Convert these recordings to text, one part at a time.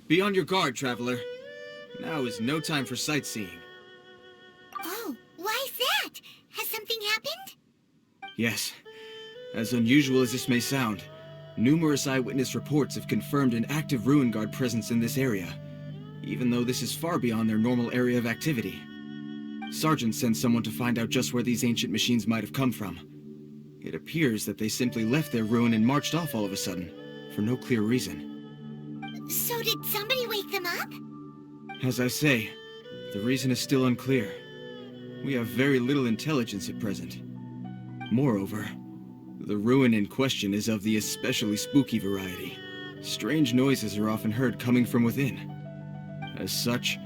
Be on your guard, traveler. Now is no time for sightseeing. Oh, why's that? Has something happened? Yes. As unusual as this may sound, numerous eyewitness reports have confirmed an active ruin guard presence in this area, even though this is far beyond their normal area of activity. Sergeant sent someone to find out just where these ancient machines might have come from. It appears that they simply left their ruin and marched off all of a sudden, for no clear reason. So did somebody wake them up? As I say, the reason is still unclear. We have very little intelligence at present. Moreover, the ruin in question is of the especially spooky variety. Strange noises are often heard coming from within. As such,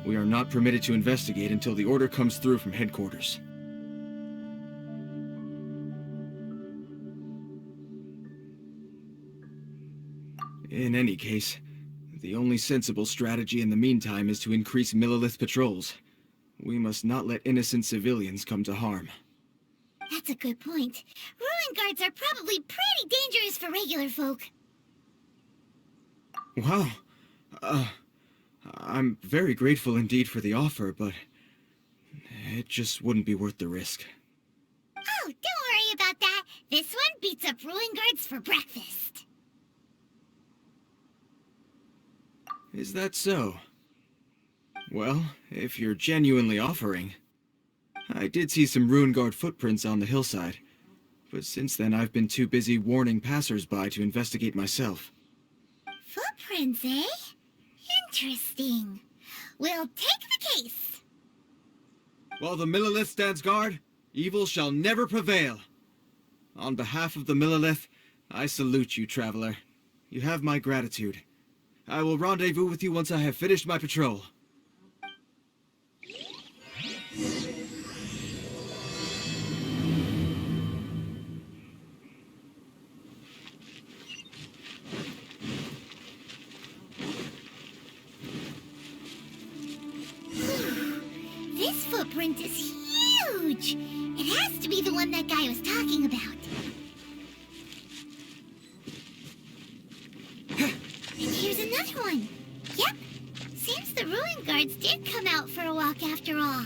we are not permitted to investigate until the order comes through from headquarters. In any case, the only sensible strategy in the meantime is to increase Millilith patrols. We must not let innocent civilians come to harm. That's a good point. Ruin guards are probably pretty dangerous for regular folk. Wow. I'm very grateful indeed for the offer, but it just wouldn't be worth the risk. Oh, don't worry about that. This one beats up ruin guards for breakfast. Is that so? Well, if you're genuinely offering. I did see some ruin guard footprints on the hillside, but since then I've been too busy warning passers-by to investigate myself. Footprints, eh? Interesting. We'll take the case. While the Millilith stands guard, evil shall never prevail. On behalf of the Millilith, I salute you, traveler. You have my gratitude. I will rendezvous with you once I have finished my patrol. This footprint is huge! It has to be the one that guy was talking about. And here's another one. Yep, seems the ruin guards did come out for a walk after all.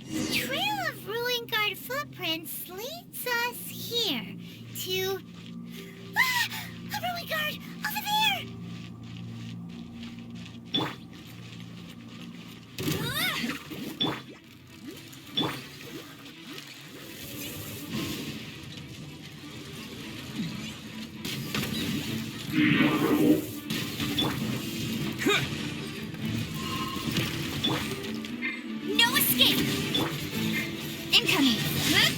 The trail of ruin guard footprints leads us here to... Ah! A ruin guard! Over there! No escape! Incoming! Hey!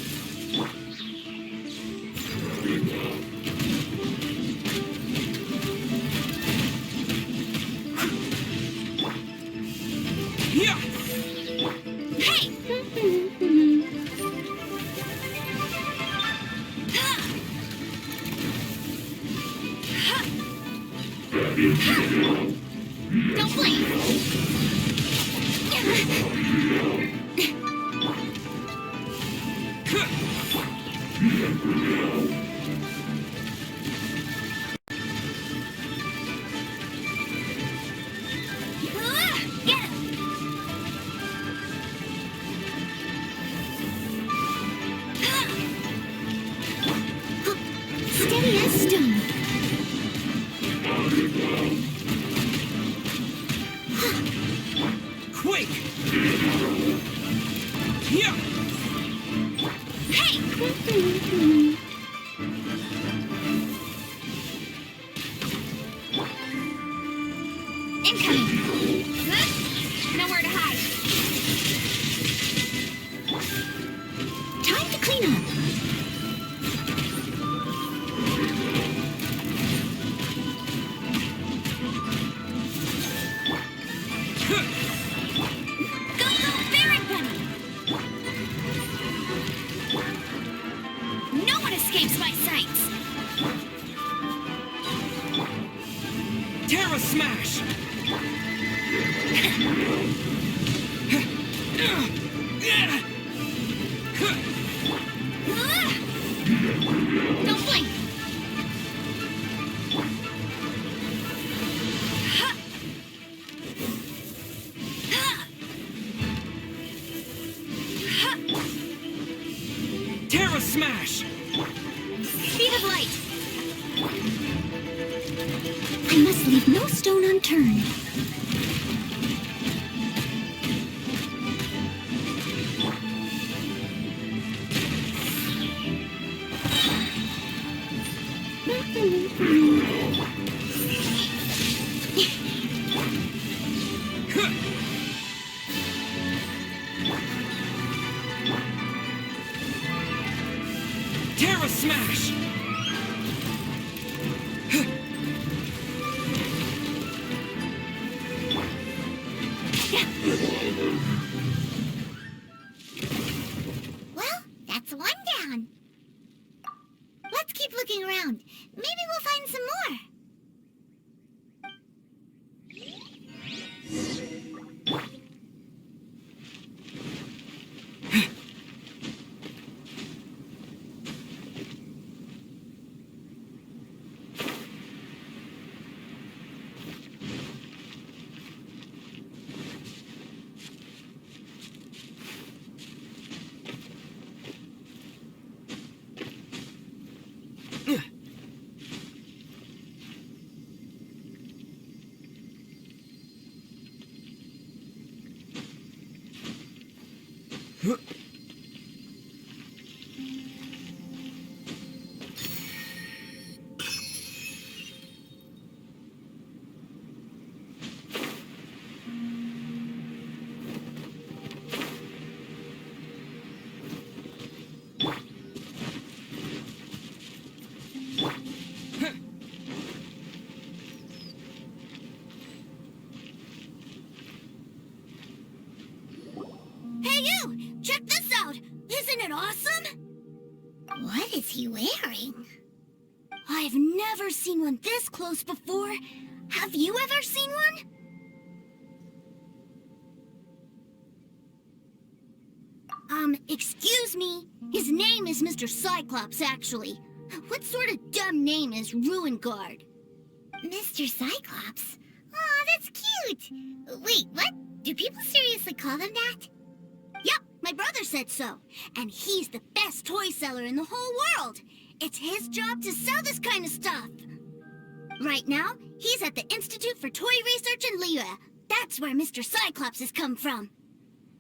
Don't blink! Get him! Steady as stone. Quick! Hey! Incoming! Nowhere to hide. Time to clean up. No one escapes my sights! Terra Smash! Don't blink! Terra Smash! Speed of light! I must leave no stone unturned. Terra Smash! Well, that's one down. Let's keep looking around. Maybe we'll find some more. Hey you! Check this out! Isn't it awesome? What is he wearing? I've never seen one this close before. Have you ever seen one? Excuse me. His name is Mr. Cyclops, actually. What sort of dumb name is Ruin Guard? Mr. Cyclops? Aw, that's cute. Wait, what? Do people seriously call him that? Yep, my brother said so. And he's the best toy seller in the whole world. It's his job to sell this kind of stuff. Right now, he's at the Institute for Toy Research in Liyue. That's where Mr. Cyclops has come from.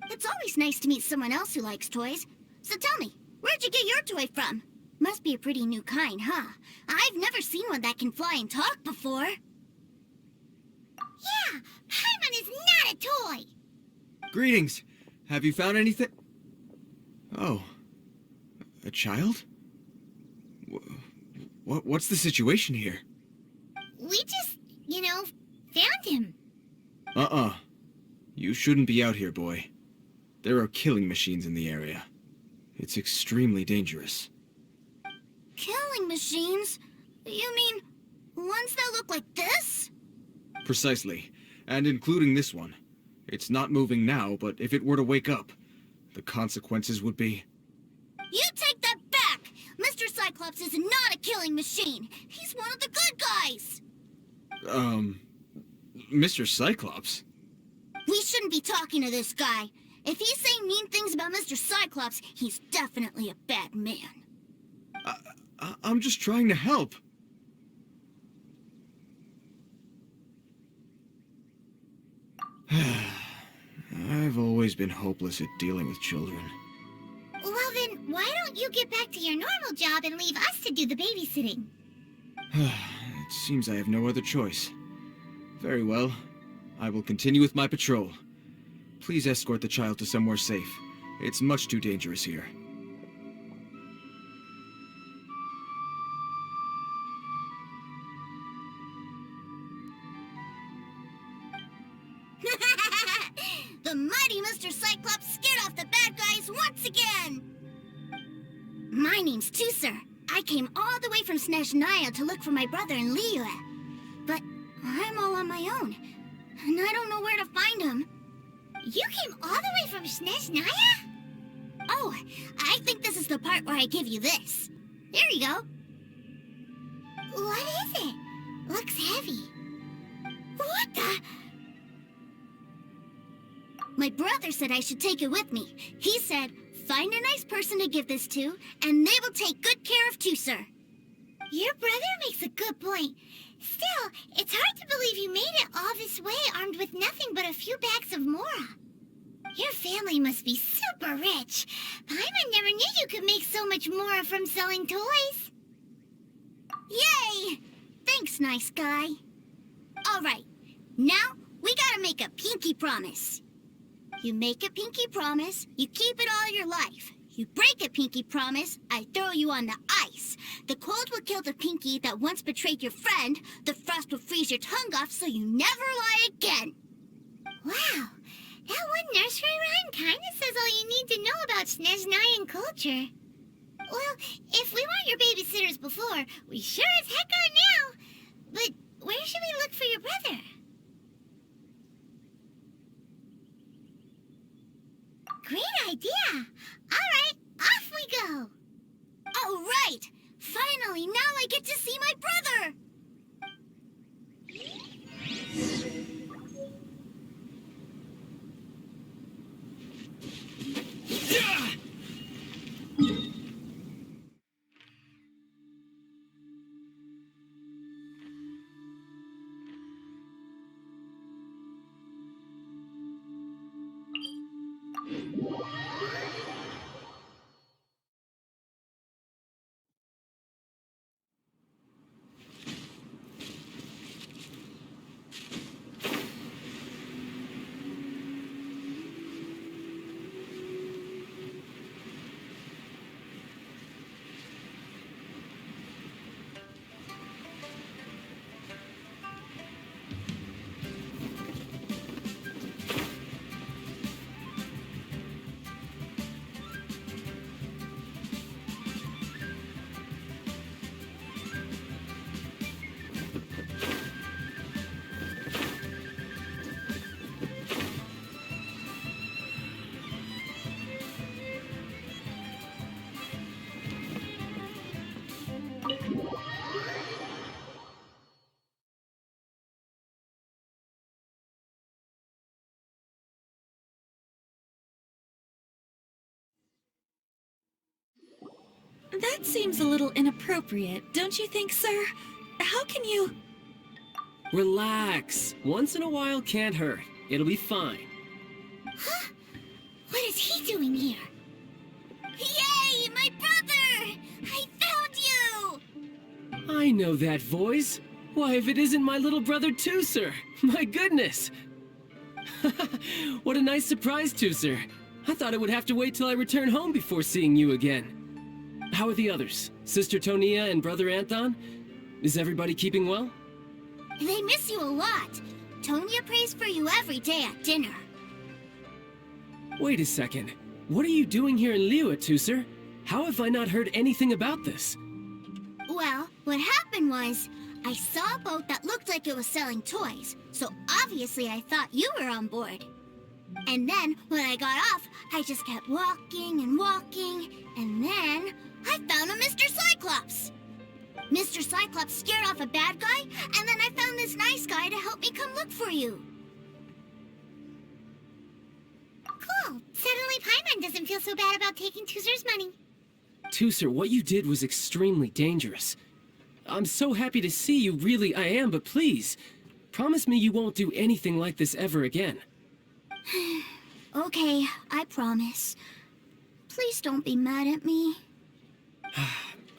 It's always nice to meet someone else who likes toys. So tell me, where'd you get your toy from? Must be a pretty new kind, huh? I've never seen one that can fly and talk before. Yeah, Paimon is not a toy! Greetings! Have you found anything? Oh. A child? What's the situation here? We just, found him. You shouldn't be out here, boy. There are killing machines in the area. It's extremely dangerous. Killing machines? You mean ones that look like this? Precisely. And including this one. It's not moving now, but if it were to wake up, the consequences would be... You take that back! Mr. Cyclops is not a killing machine. He's one of the good guys. Mr. Cyclops? We shouldn't be talking to this guy. If he's saying mean things about Mr. Cyclops, he's definitely a bad man. I'm just trying to help. I've always been hopeless at dealing with children. Well then, why don't you get back to your normal job and leave us to do the babysitting? It seems I have no other choice. Very well. I will continue with my patrol. Please escort the child to somewhere safe. It's much too dangerous here. The mighty Mr. Cyclops scared off the bad guys once again! My name's Tusser. I came all the way from Snezhnaya to look for my brother in Liyue. But I'm all on my own, and I don't know where to find him. You came all the way from Snezhnaya? Oh, I think this is the part where I give you this. Here you go. What is it? Looks heavy. What the... My brother said I should take it with me. He said, find a nice person to give this to, and they will take good care of Tooser. Your brother makes a good point. Still, it's hard to believe you made it all this way armed with nothing but a few bags of Mora. Your family must be super rich. Paimon never knew you could make so much Mora from selling toys. Yay! Thanks, nice guy. All right, now we gotta make a pinky promise. You make a pinky promise, you keep it all your life. You break a pinky promise, I throw you on the ice. The cold will kill the pinky that once betrayed your friend. The frost will freeze your tongue off so you never lie again. Wow, that one nursery rhyme kinda says all you need to know about Snezhnayan culture. Well, if we weren't your babysitters before, we sure as heck are now. But where should we look for your brother? Great idea! All right, off we go! All right! Finally, now I get to see my brother! That seems a little inappropriate, don't you think, sir? How can you... Relax. Once in a while can't hurt. It'll be fine. Huh? What is he doing here? Yay, my brother! I found you! I know that voice. Why, if it isn't my little brother Tooser! My goodness! What a nice surprise, Tooser. I thought I would have to wait till I return home before seeing you again. How are the others? Sister Tonia and Brother Anthon? Is everybody keeping well? They miss you a lot. Tonia prays for you every day at dinner. Wait a second. What are you doing here in Liyue, Tooser? How have I not heard anything about this? Well, what happened was, I saw a boat that looked like it was selling toys, so obviously I thought you were on board. And then, when I got off, I just kept walking and walking, and then I found a Mr. Cyclops! Mr. Cyclops scared off a bad guy, and then I found this nice guy to help me come look for you. Cool. Suddenly Paimon doesn't feel so bad about taking Tooser's money. Tooser, what you did was extremely dangerous. I'm so happy to see you, really I am, but please, promise me you won't do anything like this ever again. Okay, I promise. Please don't be mad at me.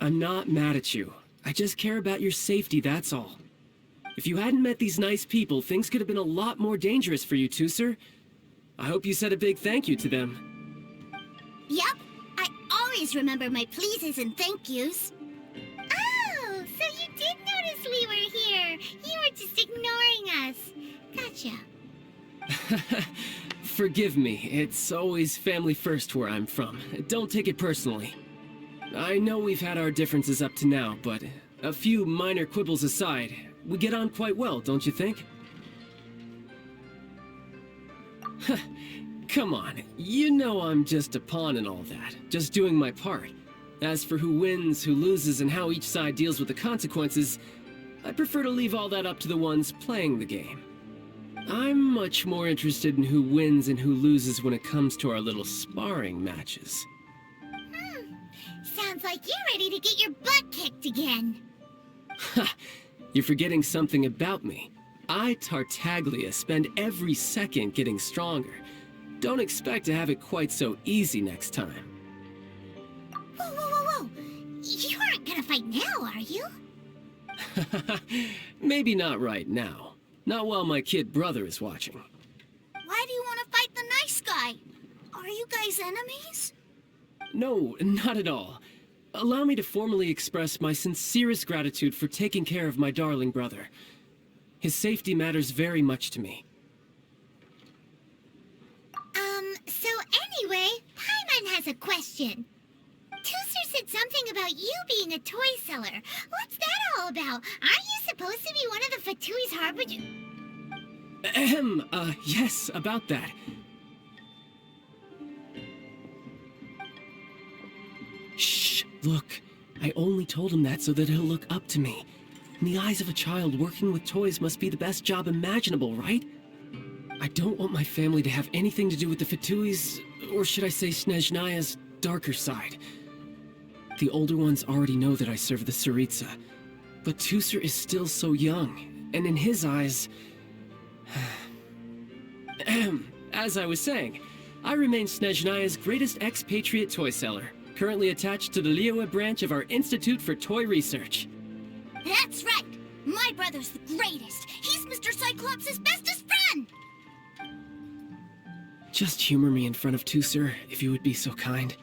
I'm not mad at you. I just care about your safety, that's all. If you hadn't met these nice people, things could have been a lot more dangerous for you, Tooser. I hope you said a big thank you to them. Yep, I always remember my pleases and thank yous. Oh, so you did notice we were here. You were just ignoring us. Gotcha. Forgive me, it's always family first where I'm from. Don't take it personally. I know we've had our differences up to now, but a few minor quibbles aside, we get on quite well, don't you think? Come on, you know I'm just a pawn in all that, just doing my part. As for who wins, who loses, and how each side deals with the consequences, I prefer to leave all that up to the ones playing the game. I'm much more interested in who wins and who loses when it comes to our little sparring matches. Sounds like you're ready to get your butt kicked again. Ha! You're forgetting something about me. I, Tartaglia, spend every second getting stronger. Don't expect to have it quite so easy next time. Whoa, whoa, whoa, whoa! You aren't gonna fight now, are you? Maybe not right now. Not while my kid brother is watching. Why do you want to fight the nice guy? Are you guys enemies? No, not at all. Allow me to formally express my sincerest gratitude for taking care of my darling brother. His safety matters very much to me. So anyway, Paimon has a question. Tooser said something about you being a toy seller. What's that all about? Aren't you supposed to be one of the Fatui's harbinger? Yes, about that. Shh, look. I only told him that so that he'll look up to me. In the eyes of a child, working with toys must be the best job imaginable, right? I don't want my family to have anything to do with the Fatui's, or should I say Snezhnaya's, darker side. The older ones already know that I serve the Tsaritsa, but Tooser is still so young, and in his eyes... As I was saying, I remain Snezhnaya's greatest expatriate toy seller, currently attached to the Liyue branch of our Institute for Toy Research. That's right! My brother's the greatest! He's Mr. Cyclops' bestest friend! Just humor me in front of Tooser, if you would be so kind.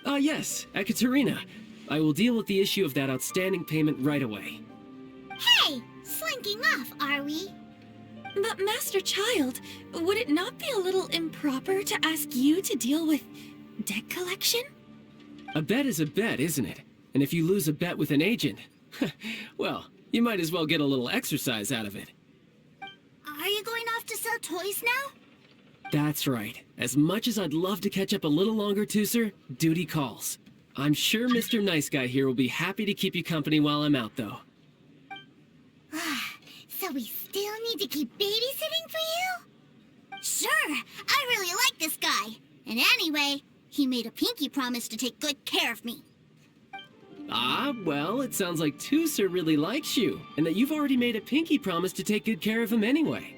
Yes, Ekaterina. I will deal with the issue of that outstanding payment right away. Hey! Slinking off, are we? But Master Child, would it not be a little improper to ask you to deal with debt collection? A bet is a bet, isn't it? And if you lose a bet with an agent, well, you might as well get a little exercise out of it. Are you going off to sell toys now? That's right. As much as I'd love to catch up a little longer, Tooser, duty calls. I'm sure Mr. Nice Guy here will be happy to keep you company while I'm out, though. So we still need to keep babysitting for you? Sure, I really like this guy. And anyway, he made a pinky promise to take good care of me. Ah, well, it sounds like Tooser really likes you, and that you've already made a pinky promise to take good care of him anyway.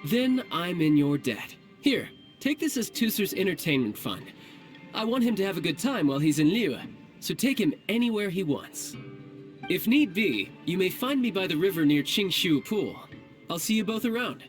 Then I'm in your debt. Here, take this as Tooser's entertainment fund. I want him to have a good time while he's in Liyue, so take him anywhere he wants. If need be, you may find me by the river near Qingshu Pool. I'll see you both around.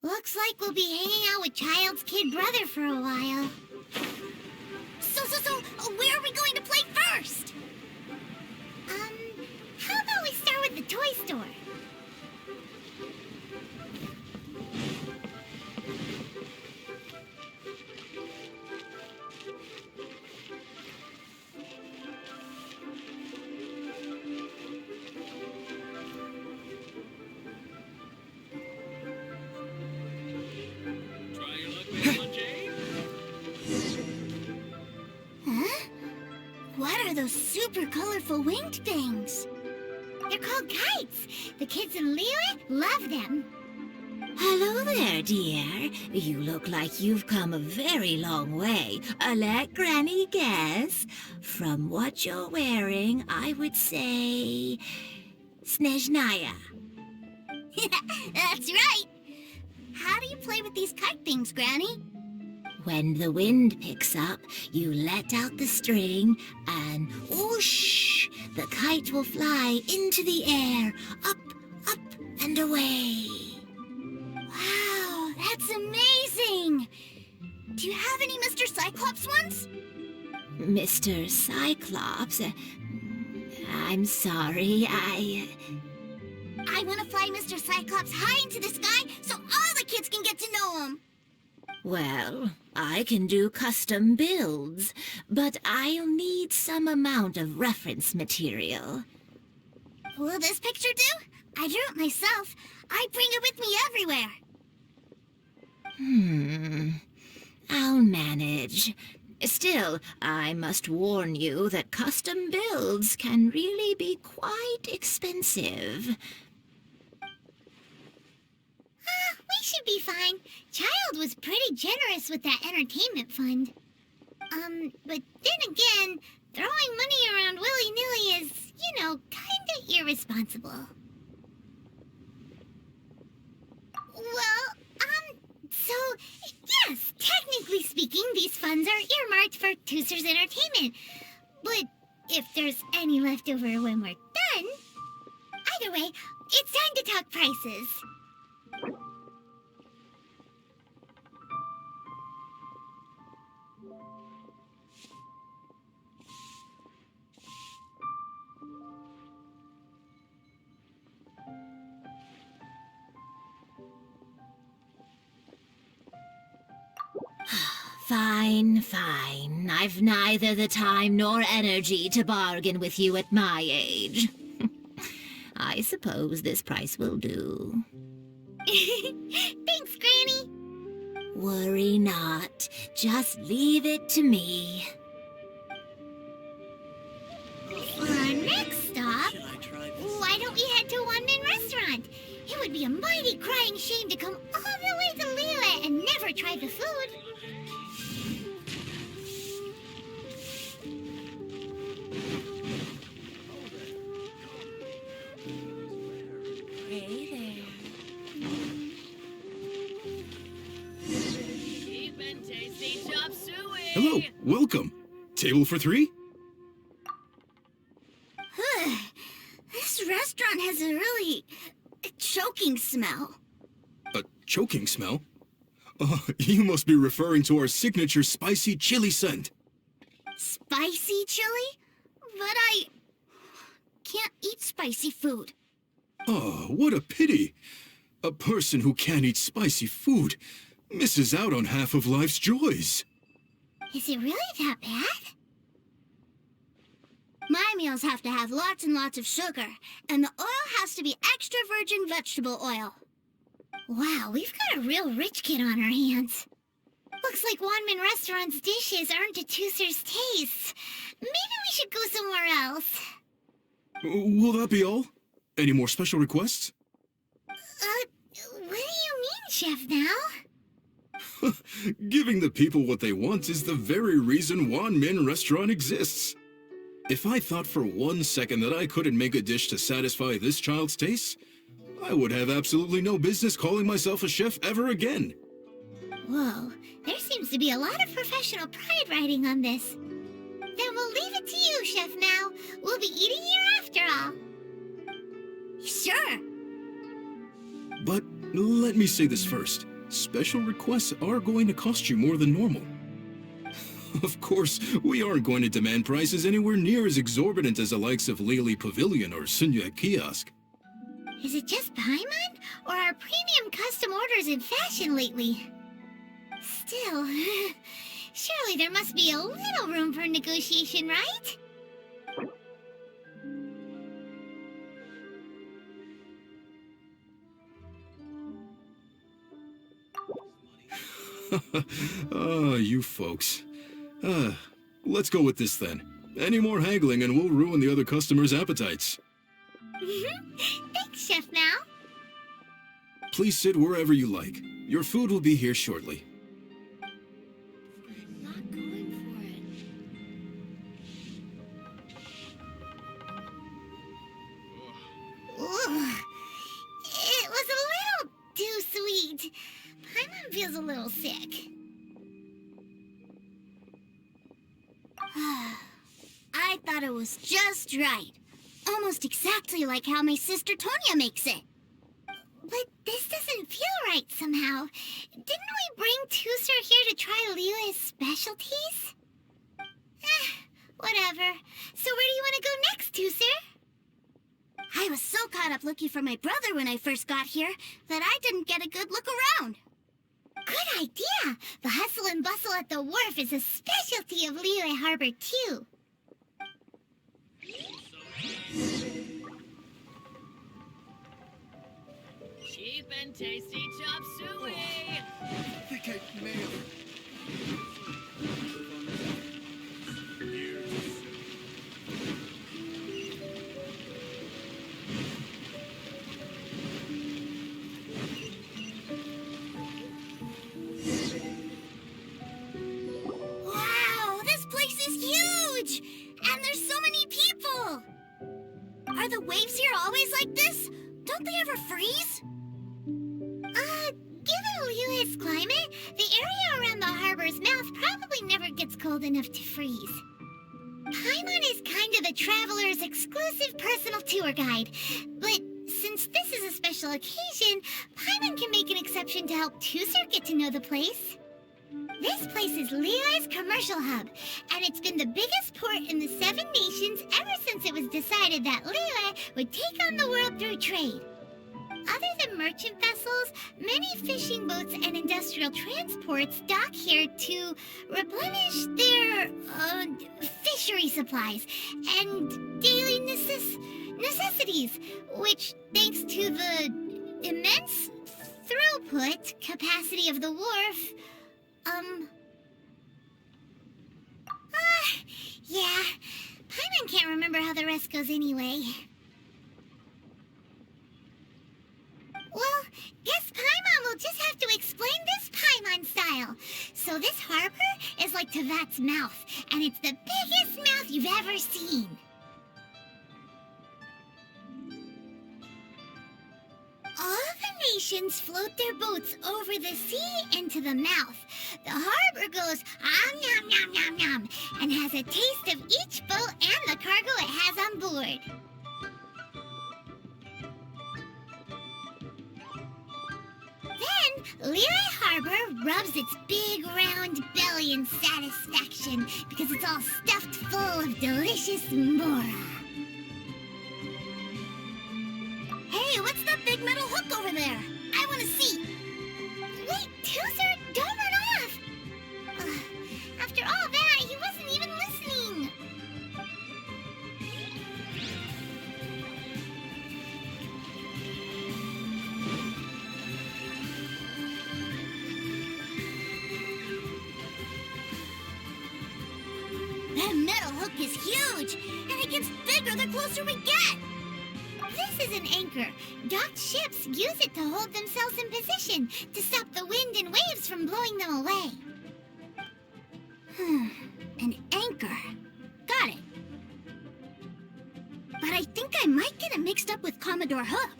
Looks like we'll be hanging out with Child's kid brother for a while. So, where are we going to play first? How about we start with the toy store? What are those super colorful winged things? They're called kites. The kids in Liyue love them. Hello there, dear. You look like you've come a very long way. Let Granny guess. From what you're wearing, I would say... Snezhnaya. That's right. How do you play with these kite things, Granny? When the wind picks up, you let out the string and whoosh! The kite will fly into the air, up, up, and away. Wow, that's amazing! Do you have any Mr. Cyclops ones? Mr. Cyclops? I'm sorry, I want to fly Mr. Cyclops high into the sky so all the kids can get to know him. Well, I can do custom builds, but I'll need some amount of reference material. Will this picture do? I drew it myself. I bring it with me everywhere. I'll manage. Still, I must warn you that custom builds can really be quite expensive. We should be fine. Child was pretty generous with that entertainment fund. But then again, throwing money around willy-nilly is, kinda irresponsible. Well, so, yes, technically speaking, these funds are earmarked for Tooser's entertainment. But if there's any left over when we're done... Either way, it's time to talk prices. Fine. I've neither the time nor energy to bargain with you at my age. I suppose this price will do. Thanks, Granny. Worry not. Just leave it to me. For our next stop, why don't we head to One Man Restaurant? It would be a mighty crying shame to come all the way to Liyue and never try the food. Hey there. Cheap and tasty chop suey. Hello, welcome. Table for three? This restaurant has a really choking smell. A choking smell? Oh, you must be referring to our signature spicy chili scent. Spicy chili? But I can't eat spicy food. Oh, what a pity. A person who can't eat spicy food misses out on half of life's joys. Is it really that bad? My meals have to have lots and lots of sugar, and the oil has to be extra virgin vegetable oil. Wow, we've got a real rich kid on our hands. Looks like Wanman Restaurant's dishes aren't to Tooser's taste. Maybe we should go somewhere else. Will that be all? Any more special requests? What do you mean, Chef now? Giving the people what they want is the very reason Wan Min Restaurant exists. If I thought for 1 second that I couldn't make a dish to satisfy this child's tastes, I would have absolutely no business calling myself a chef ever again. Whoa, there seems to be a lot of professional pride riding on this. Then we'll leave it to you, Chef Mao. We'll be eating here after all. Sure. But let me say this first. Special requests are going to cost you more than normal. Of course, we aren't going to demand prices anywhere near as exorbitant as the likes of Lily Pavilion or Sunya Kiosk. Is it just Paimon, or are premium custom orders in fashion lately? Still, surely there must be a little room for negotiation, right? Ah, you folks. Let's go with this then. Any more haggling and we'll ruin the other customers' appetites. Thanks, Chef Mao. Please sit wherever you like. Your food will be here shortly. Not going for it. Ugh. It was a little too sweet. Paimon feels a little sick. I thought it was just right. Almost exactly like how my sister Tonya makes it. But this doesn't feel right somehow. Didn't we bring Tooser here to try Liyue's specialties? Whatever. So where do you want to go next, Tooser? I was so caught up looking for my brother when I first got here that I didn't get a good look around. Good idea! The hustle and bustle at the wharf is a specialty of Liyue Harbor, too. Cheap cheap and tasty chop suey. I think I nailed it. Wow, this place is huge! And there's so many people! Are the waves here always like this? Don't they ever freeze? Given Liyue's climate, the area around the harbor's mouth probably never gets cold enough to freeze. Paimon is kind of the traveler's exclusive personal tour guide, but since this is a special occasion, Paimon can make an exception to help Tusser get to know the place. This place is Liyue's commercial hub, and it's been the biggest port in the Seven Nations ever since it was decided that Liyue would take on the world through trade. Other than merchant vessels, many fishing boats and industrial transports dock here to replenish their fishery supplies and daily necessities, which, thanks to the immense throughput capacity of the wharf, yeah, Paimon can't remember how the rest goes anyway. Well, guess Paimon will just have to explain this Paimon style. So this harbor is like Tevat's mouth, and it's the biggest mouth you've ever seen. All the nations float their boats over the sea into the mouth. The harbor goes nom nom nom nom and has a taste of each boat and the cargo it has on board. Then, Liyue Harbor rubs its big round belly in satisfaction because it's all stuffed full of delicious mora. Hey, what's that big metal hook over there? I want to see. Wait, Tusser, don't run off. After all that, he wasn't even listening. That metal hook is huge, and it gets bigger the closer we get. This is an anchor. Docked ships use it to hold themselves in position to stop the wind and waves from blowing them away. An anchor. Got it. But I think I might get it mixed up with Commodore Hook.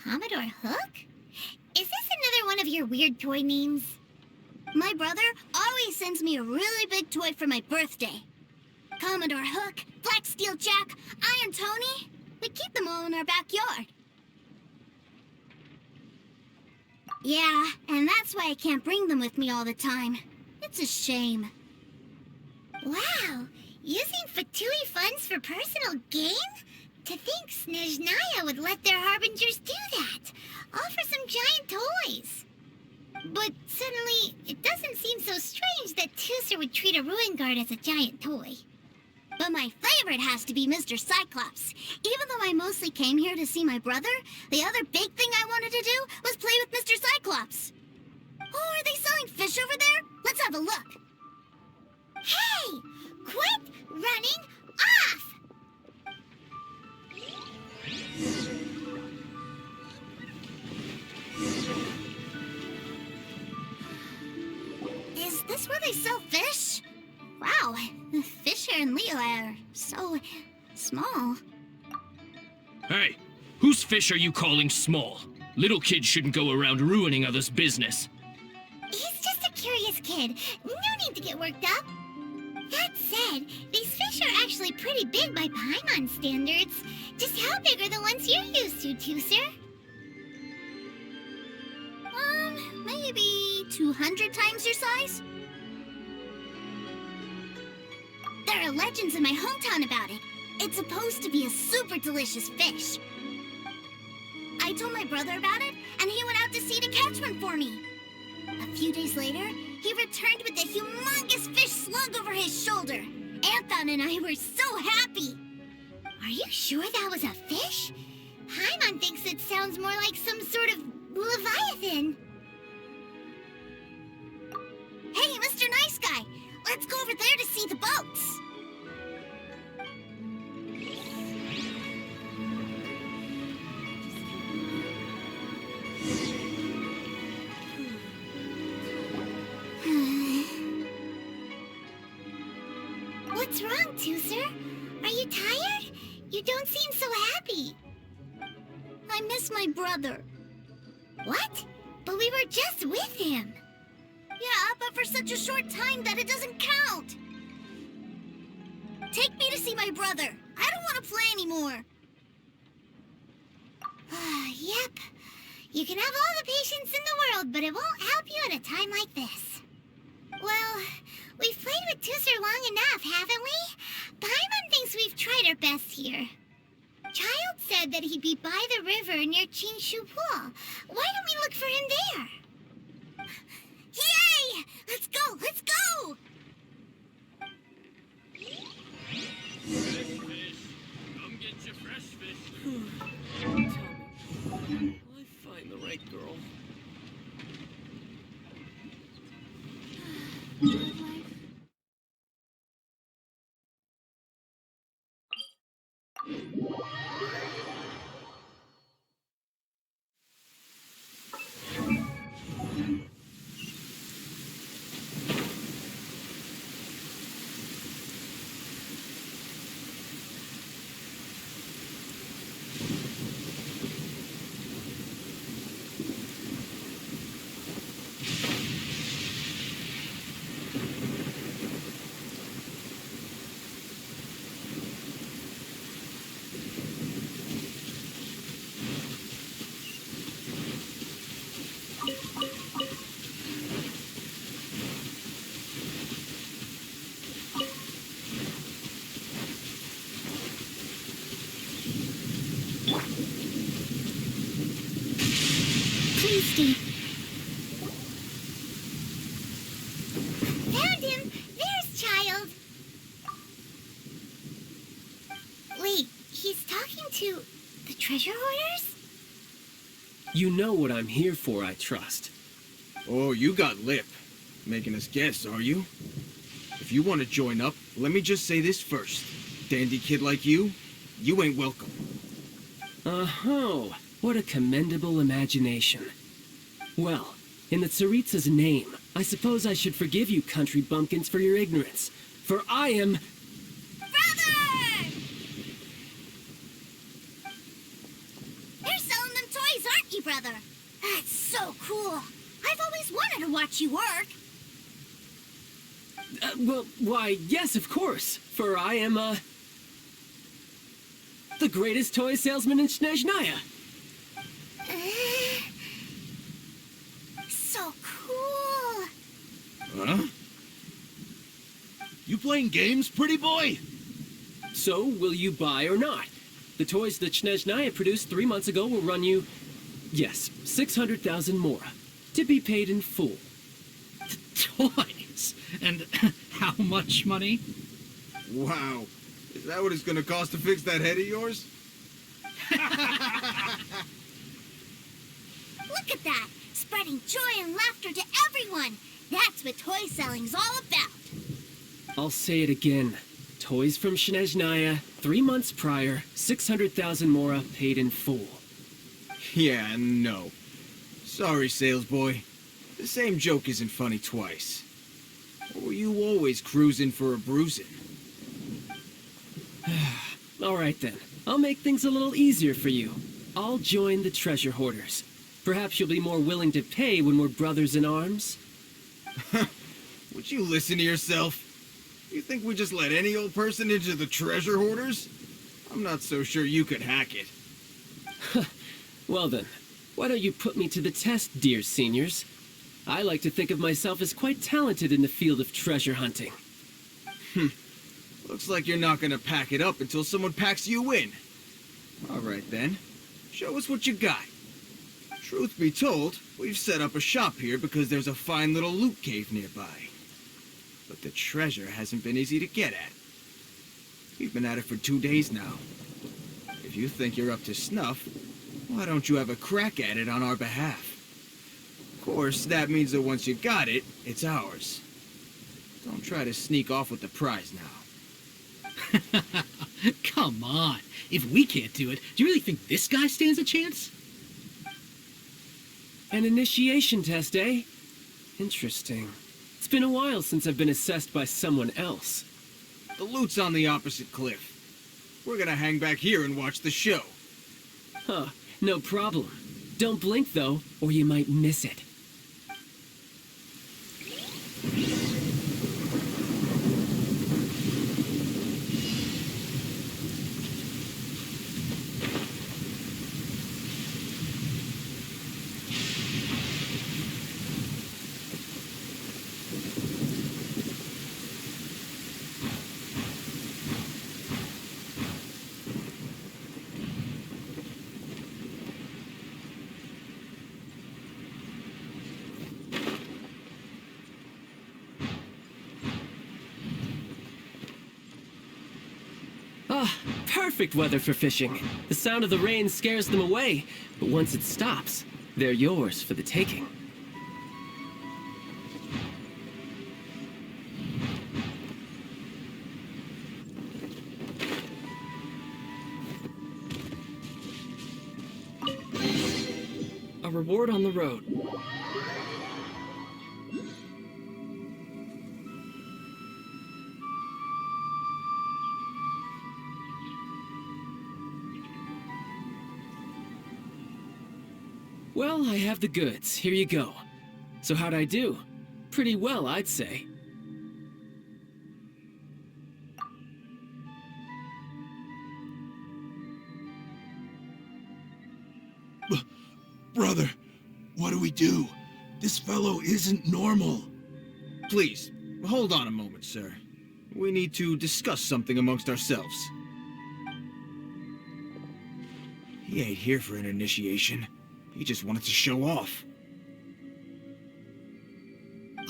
Commodore Hook? Is this another one of your weird toy names? My brother always sends me a really big toy for my birthday. Commodore Hook, Black Steel Jack, Iron Tony. We keep them all in our backyard. Yeah, and that's why I can't bring them with me all the time. It's a shame. Wow, using Fatui funds for personal gain? To think Snezhnaya would let their harbingers do that, all for some giant toys. But suddenly, it doesn't seem so strange that Tusser would treat a ruin guard as a giant toy. But my favorite has to be Mr. Cyclops. Even though I mostly came here to see my brother, the other big thing I wanted to do was play with Mr. Cyclops. Oh, are they selling fish over there? Let's have a look. Hey! Quit running off! Is this where they sell fish? Wow, the fish here in Liyue are so small. Hey, whose fish are you calling small? Little kids shouldn't go around ruining others' business. He's just a curious kid. No need to get worked up. That said, these fish are actually pretty big by Paimon standards. Just how big are the ones you're used to, Tusser? Maybe 200 times your size? There are legends in my hometown about it. It's supposed to be a super delicious fish. I told my brother about it, and he went out to sea to catch one for me. A few days later, he returned with a humongous fish slung over his shoulder. Anthon and I were so happy. Are you sure that was a fish? Paimon Paimon thinks it sounds more like some sort of leviathan. Hey, Mr. Nice Guy, let's go over there to see the boats. What's wrong, Tooser? Are you tired? You don't seem so happy. I miss my brother. What? But we were just with him. Yeah, but for such a short time that it doesn't count. Take me to see my brother. I don't want to play anymore. Yep. You can have all the patience in the world, but it won't help you at a time like this. Well, we've played with Tooser long enough, haven't we? Paimon thinks we've tried our best here. Child said that he'd be by the river near Chinshu Pool. Why don't we look for him there? Yay! Let's go! Let's go! Fresh fish. Come get your fresh fish. Tell me, will I find the right girl? Please, Steve. Found him! There's Child! Wait, he's talking to the treasure hoarders? You know what I'm here for, I trust. Oh, you got lip. Making us guess, are you? If you want to join up, let me just say this first. Dandy kid like you ain't welcome. Oh, what a commendable imagination. Well, in the Tsaritsa's name, I suppose I should forgive you country bumpkins for your ignorance. For I am... Brother! You're selling them toys, aren't you, brother? That's so cool. I've always wanted to watch you work. Well, why, yes, of course. For I am, the greatest toy salesman in Snezhnaya. So cool. Huh? You playing games, pretty boy? So, will you buy or not? The toys that Snezhnaya produced 3 months ago will run you, yes, 600,000 mora, to be paid in full. Toys? And how much money? Wow. Is that what it's gonna cost to fix that head of yours? Look at that! Spreading joy and laughter to everyone! That's what toy selling's all about! I'll say it again. Toys from Snezhnaya, 3 months prior, 600,000 mora paid in full. Yeah, no. Sorry, sales boy. The same joke isn't funny twice. Or were you always cruising for a bruising? All right then. I'll make things a little easier for you. I'll join the treasure hoarders. Perhaps you'll be more willing to pay when we're brothers in arms? Would you listen to yourself? You think we just let any old person into the treasure hoarders? I'm not so sure you could hack it. Well then, why don't you put me to the test, dear seniors? I like to think of myself as quite talented in the field of treasure hunting. Looks like you're not gonna pack it up until someone packs you in. All right then, show us what you got. Truth be told, we've set up a shop here because there's a fine little loot cave nearby. But the treasure hasn't been easy to get at. We've been at it for 2 days now. If you think you're up to snuff, why don't you have a crack at it on our behalf? Of course, that means that once you got it, it's ours. Don't try to sneak off with the prize now. Come on. If we can't do it, do you really think this guy stands a chance? An initiation test, eh? Interesting. It's been a while since I've been assessed by someone else. The loot's on the opposite cliff. We're gonna hang back here and watch the show. Huh, no problem. Don't blink, though, or you might miss it. Ah, perfect weather for fishing. The sound of the rain scares them away, but once it stops, they're yours for the taking. A reward on the road. Well, I have the goods. Here you go. So how'd I do? Pretty well, I'd say. Brother, what do we do? This fellow isn't normal. Please, hold on a moment, sir. We need to discuss something amongst ourselves. He ain't here for an initiation. He just wanted to show off.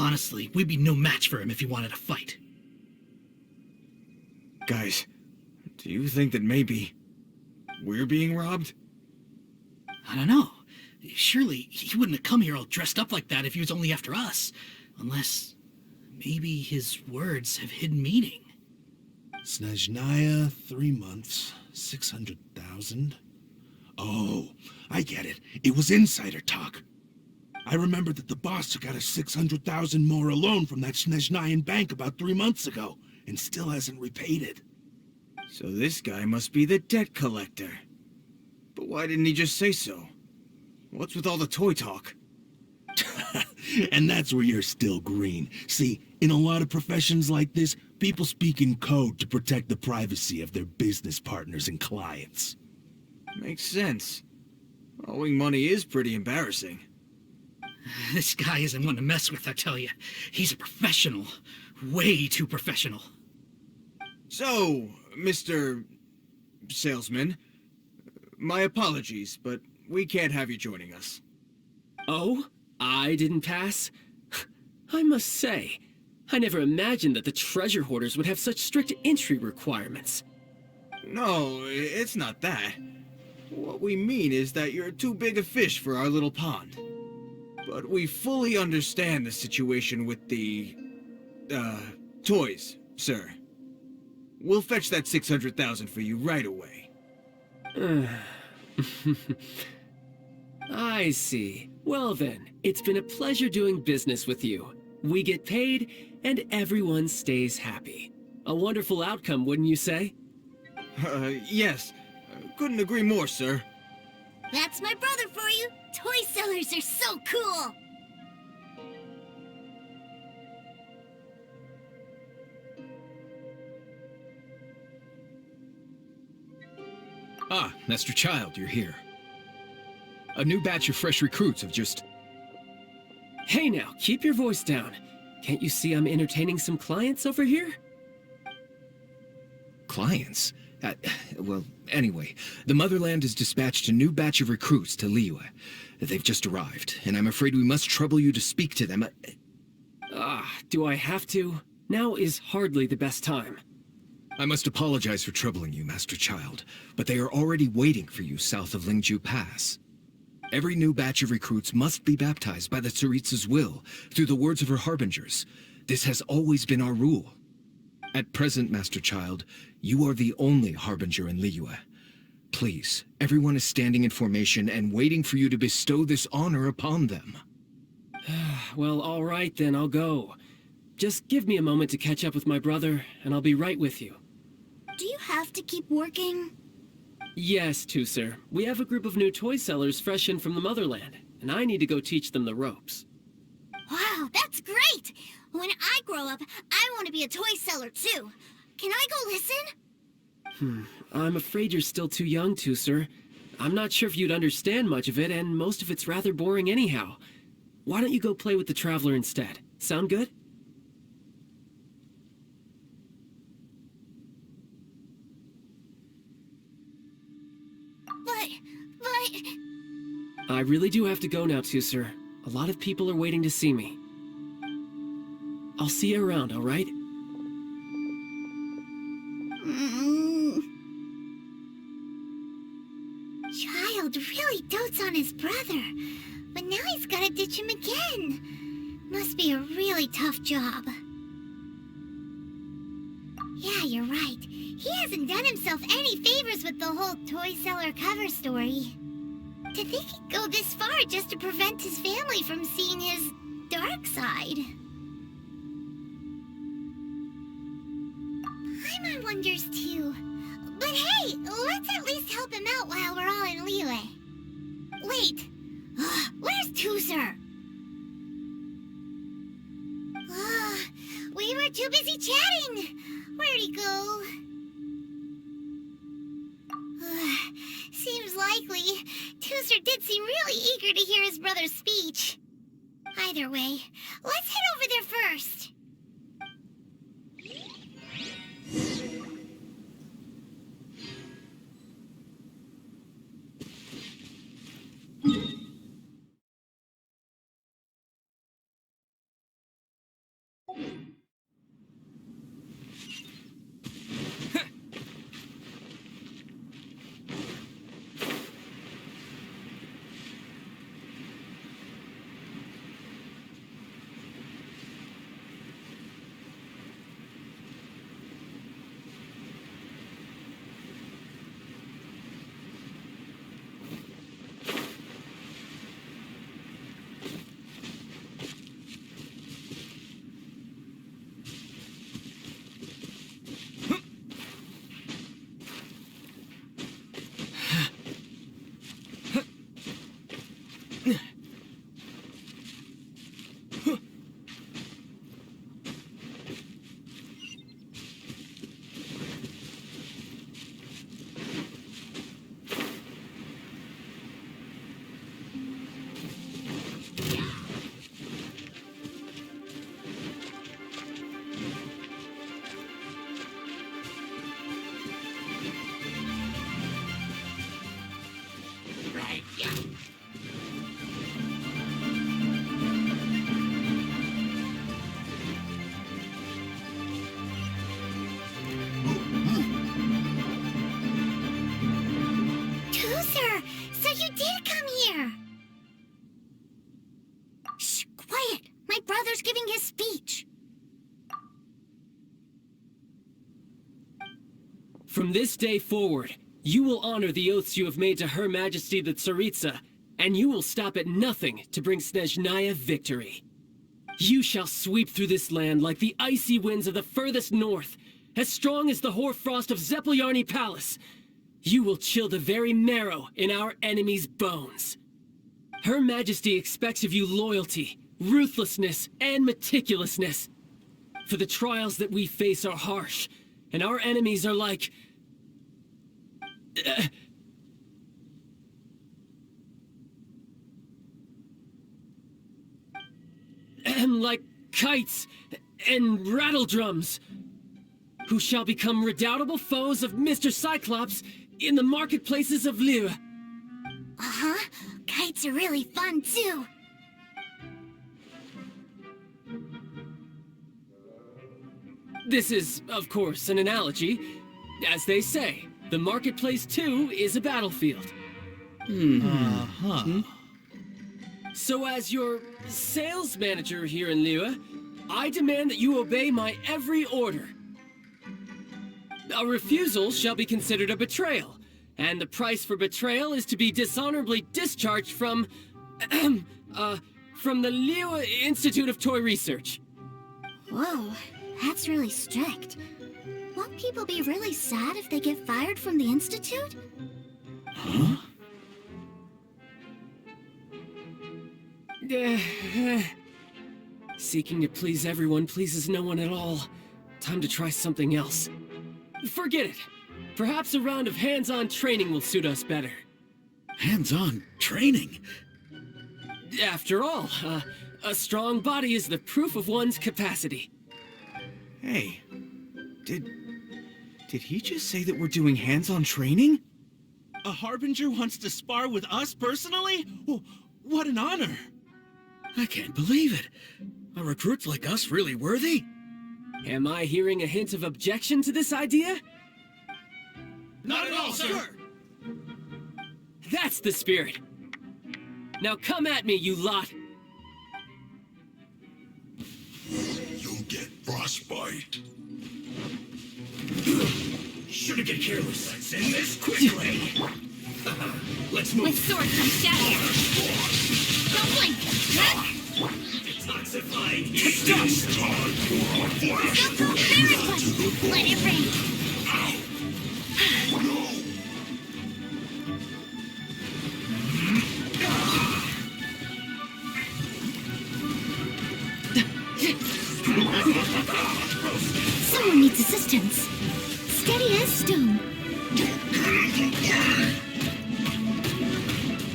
Honestly, we'd be no match for him if he wanted to fight. Guys, do you think that maybe we're being robbed? I don't know. Surely he wouldn't have come here all dressed up like that if he was only after us. Unless maybe his words have hidden meaning. Snezhnaya, 3 months, 600,000. Oh, I get it. It was insider talk. I remember that the boss took out a 600,000 more loan from that Snezhnayan bank about 3 months ago, and still hasn't repaid it. So this guy must be the debt collector. But why didn't he just say so? What's with all the toy talk? And that's where you're still green. See, in a lot of professions like this, people speak in code to protect the privacy of their business partners and clients. Makes sense. Owing money is pretty embarrassing. This guy isn't one to mess with, I tell you. He's a professional. Way too professional. So, Mr. Salesman, my apologies, but we can't have you joining us. Oh? I didn't pass? I must say, I never imagined that the treasure hoarders would have such strict entry requirements. No, it's not that. What we mean is that you're too big a fish for our little pond. But we fully understand the situation with the, toys, sir. We'll fetch that 600,000 for you right away. I see. Well then, it's been a pleasure doing business with you. We get paid, and everyone stays happy. A wonderful outcome, wouldn't you say? Yes. Couldn't agree more, sir. That's my brother for you. Toy sellers are so cool. Ah, Master Child, you're here. A new batch of fresh recruits have just... Hey now, keep your voice down. Can't you see I'm entertaining some clients over here? Clients? Well, anyway, the Motherland has dispatched a new batch of recruits to Liyue. They've just arrived, and I'm afraid we must trouble you to speak to them. Do I have to? Now is hardly the best time. I must apologize for troubling you, Master Child, but they are already waiting for you south of Lingju Pass. Every new batch of recruits must be baptized by the Tsaritsa's will, through the words of her harbingers. This has always been our rule. At present, Master Child, you are the only harbinger in Liyue. Please, everyone is standing in formation and waiting for you to bestow this honor upon them. Well, all right then, I'll go. Just give me a moment to catch up with my brother, and I'll be right with you. Do you have to keep working? Yes, Tusser. We have a group of new toy sellers fresh in from the motherland, and I need to go teach them the ropes. Wow, that's great! When I grow up, I want to be a toy seller too. Can I go listen? I'm afraid you're still too young, Tusser. I'm not sure if you'd understand much of it, and most of it's rather boring anyhow. Why don't you go play with the Traveler instead? Sound good? But... I really do have to go now, Tusser. A lot of people are waiting to see me. I'll see you around, all right? Child really dotes on his brother, but now he's gotta ditch him again. Must be a really tough job. Yeah, you're right. He hasn't done himself any favors with the whole toy seller cover story. To think he'd go this far just to prevent his family from seeing his dark side. Paimon wonders too. But hey, let's at least help him out while we're all in Liyue. Wait, where's Tusser? We were too busy chatting. Where'd he go? Seems likely. Tusser did seem really eager to hear his brother's speech. Either way, let's head over there first. Tusser, so you did come here. Shh, quiet. My brother's giving his speech. From this day forward, you will honor the oaths you have made to Her Majesty the Tsaritsa, and you will stop at nothing to bring Snezhnaya victory. You shall sweep through this land like the icy winds of the furthest north, as strong as the hoarfrost of Zeppeljärni Palace. You will chill the very marrow in our enemies' bones. Her Majesty expects of you loyalty, ruthlessness, and meticulousness. For the trials that we face are harsh, and our enemies are like... like kites and rattledrums, who shall become redoubtable foes of Mr. Cyclops in the marketplaces of Liyue. Uh-huh. Kites are really fun, too. This is, of course, an analogy. As they say, the marketplace too is a battlefield. So as your sales manager here in Liyue, I demand that you obey my every order. A refusal shall be considered a betrayal, and the price for betrayal is to be dishonorably discharged from the Liyue Institute of Toy Research. Whoa, that's really strict. Won't people be really sad if they get fired from the Institute? Huh? Seeking to please everyone pleases no one at all. Time to try something else. Forget it. Perhaps a round of hands-on training will suit us better. Hands-on training? After all, a strong body is the proof of one's capacity. Hey, did he just say that we're doing hands-on training? A Harbinger wants to spar with us personally? What an honor! I can't believe it. Are recruits like us really worthy? Am I hearing a hint of objection to this idea? Not at all, sir! That's the spirit. Now come at me, you lot. You'll get frostbite. Shouldn't get careless. Let's end this quickly. Let's move. With sword comes shadow. Don't blink! Detoxify. It's time for a flash. Go very quick! Let it rain! No! Someone needs assistance. Steady as stone.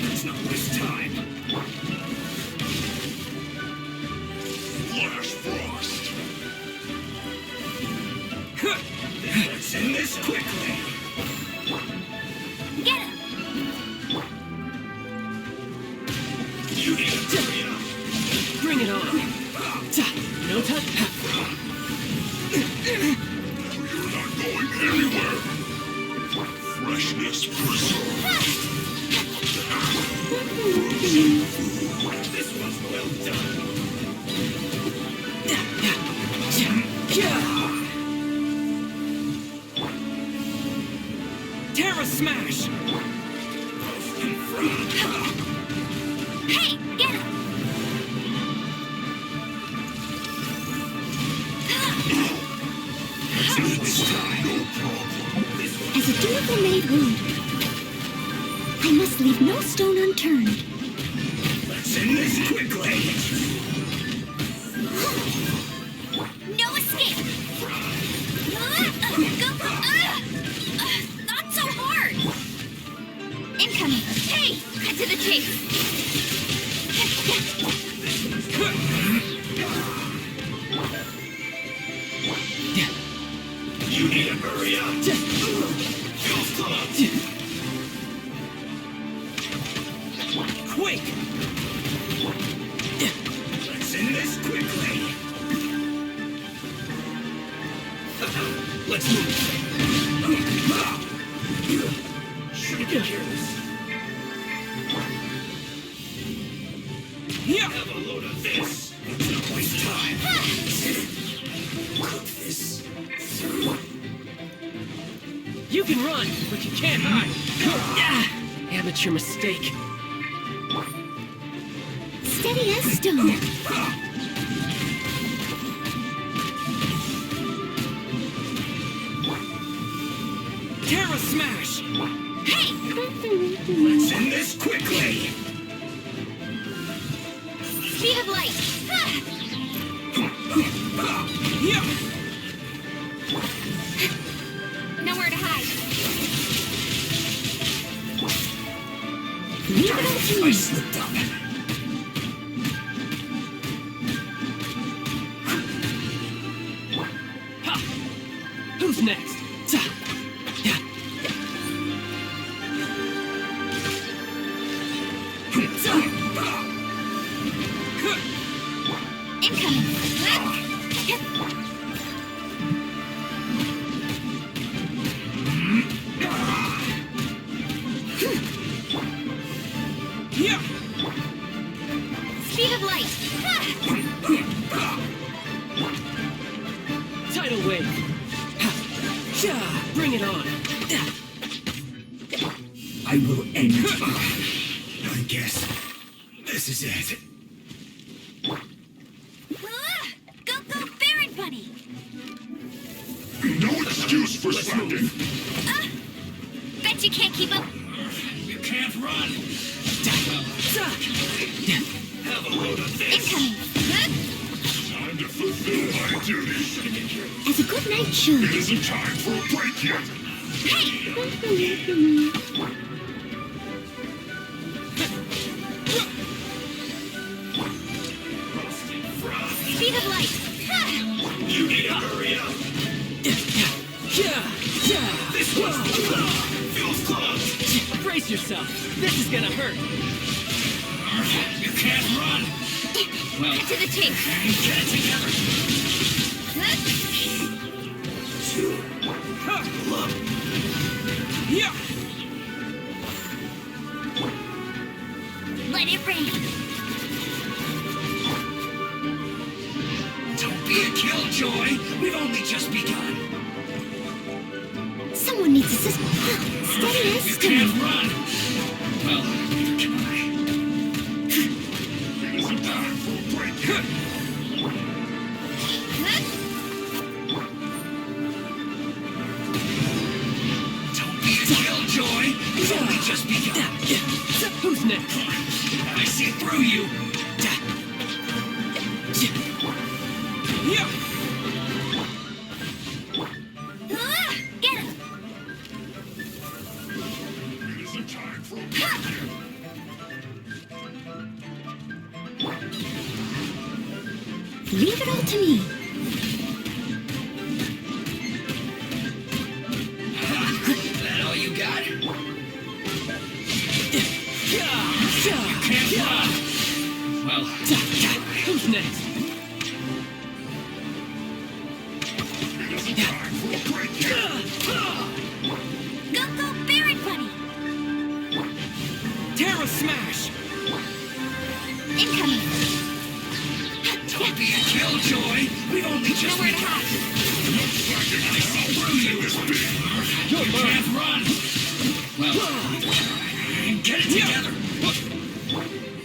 Let's not waste time. Flash frost. Let's end this quickly. Get him! You need to hurry up. Bring it on. No time. You're not going anywhere. Freshness preserved. This was well done. Terra Smash! Hey, get him! As a dutiful made wound, I must leave no stone unturned. Let's end this quickly. No escape! Not so hard! Incoming! Hey! Cut to the chase! You need to hurry up. Feel close. Quick! Let's end this quickly. Let's move. Shouldn't get careless. Have a load of this. Let's not waste time. Cook this through. You can run, but you can't hide. Amateur mistake. Steady as stone. Terra Smash! Hey! Let's end this quickly. Speed of light! Nowhere to hide. Leave it up to I me. slipped up. Who's next? Incoming! Speed of light! Tidal wave. Bring it on. I will end it. I guess this is it. Go, go, Baron Bunny! No excuse for slacking. Bet you can't keep up. You can't run! Have a load of this! Incoming! Time to fulfill my duties. As a good night should. It isn't time for a break yet. Speed of light! You need to hurry up! This one's feels close! Brace yourself. This is gonna hurt. You can't run! Well, Get to the tape! get it together! Let it rain! Don't be a killjoy! We've only just begun! Someone needs assistance. Steady You as can't run! Well, neither can I. It isn't time for a break yet. Don't be a killjoy! We've only just begun! Who's next? I see through you! Get him! It isn't time for a break yet. Leave it all to me. That all you got? You can't run! Well, Who's next? It isn't time for a break yet. Go, go, Baron Bunny! Terra Smash! Incoming! don't be a killjoy! We've only just Nowhere to begun! hide. I see through you! You can't run! Well, get it together!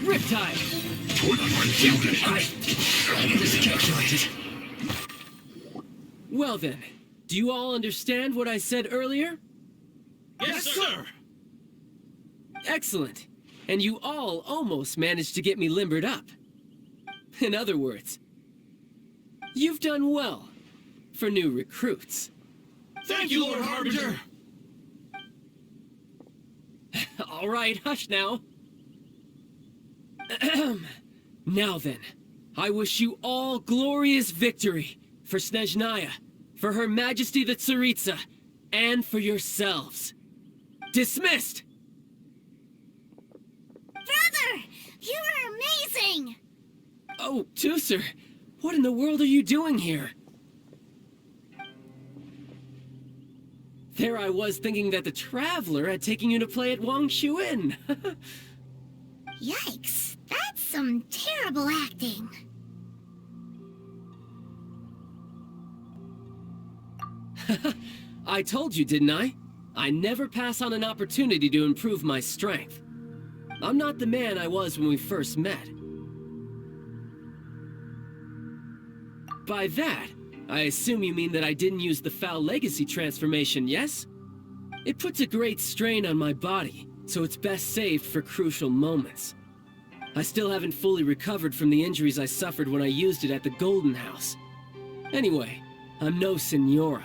Riptide! Miscalculated. Well then, do you all understand what I said earlier? Yes, sir! Excellent. And you all almost managed to get me limbered up. In other words, you've done well for new recruits. Thank you, Lord Harbinger! All right, hush now. Now then, I wish you all glorious victory for Snezhnaya, for Her Majesty the Tsaritsa, and for yourselves. Dismissed! Brother! You are amazing! Oh, Tusser, what in the world are you doing here? There I was thinking that the Traveler had taken you to play at Wang Shuin. Yikes, that's some terrible acting. I told you, didn't I? I never pass on an opportunity to improve my strength. I'm not the man I was when we first met. By that, I assume you mean that I didn't use the Foul Legacy transformation, yes? It puts a great strain on my body, so it's best saved for crucial moments. I still haven't fully recovered from the injuries I suffered when I used it at the Golden House. Anyway, I'm no Senora.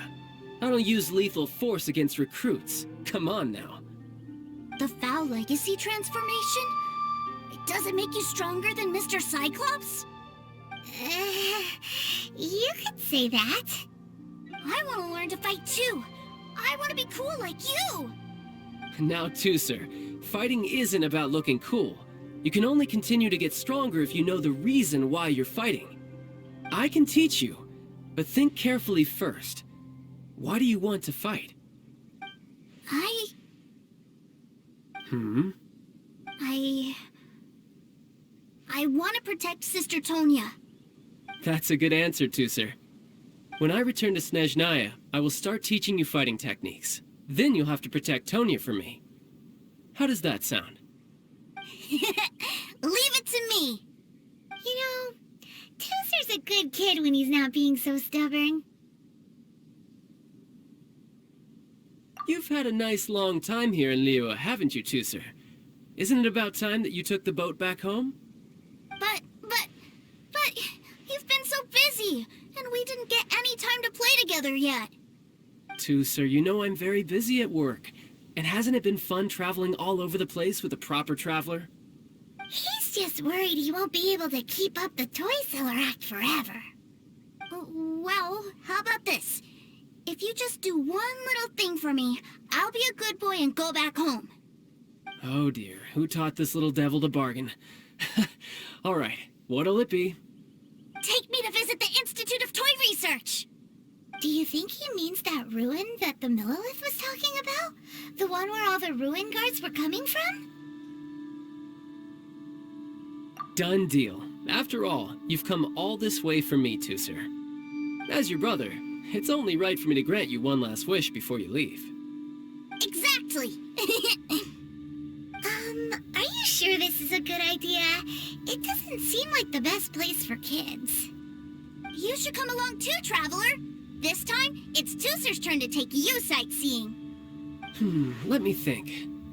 I don't use lethal force against recruits. Come on now. The Foul Legacy transformation? Does it make you stronger than Mr. Cyclops? You could say that. I want to learn to fight too. I want to be cool like you. Now, Tusser, fighting isn't about looking cool. You can only continue to get stronger if you know the reason why you're fighting. I can teach you, but think carefully first. Why do you want to fight? I want to protect Sister Tonya. That's a good answer, Tusser. When I return to Snezhnaya, I will start teaching you fighting techniques. Then you'll have to protect Tonya for me. How does that sound? Leave it to me. You know, Tusser's a good kid when he's not being so stubborn. You've had a nice long time here in Liyue, haven't you, Tusser? Isn't it about time that you took the boat back home? But, you've been so busy, and we didn't get any time to play together yet. Tusser, you know I'm very busy at work. And hasn't it been fun traveling all over the place with a proper traveler? He's just worried he won't be able to keep up the Toy Seller Act forever. Well, how about this? If you just do one little thing for me, I'll be a good boy and go back home. Oh dear, who taught this little devil to bargain? All right, what'll it be? Take me to visit the Institute of Toy Research. Do you think he means that ruin that the Millilith was talking about? The one where all the ruin guards were coming from? Done deal. After all, you've come all this way for me, Tusser. As your brother, it's only right for me to grant you one last wish before you leave. Exactly. Are you sure this is a good idea? It doesn't seem like the best place for kids. You should come along too, Traveler. This time, it's Tusser's turn to take you sightseeing. Let me think.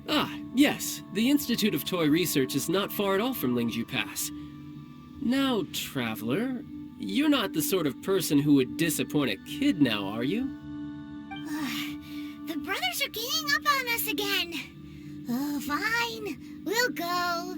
Ah, yes, the Institute of Toy Research is not far at all from Lingju Pass. Now, Traveler, you're not the sort of person who would disappoint a kid now, are you? The brothers are ganging up on us again. Oh, fine. We'll go.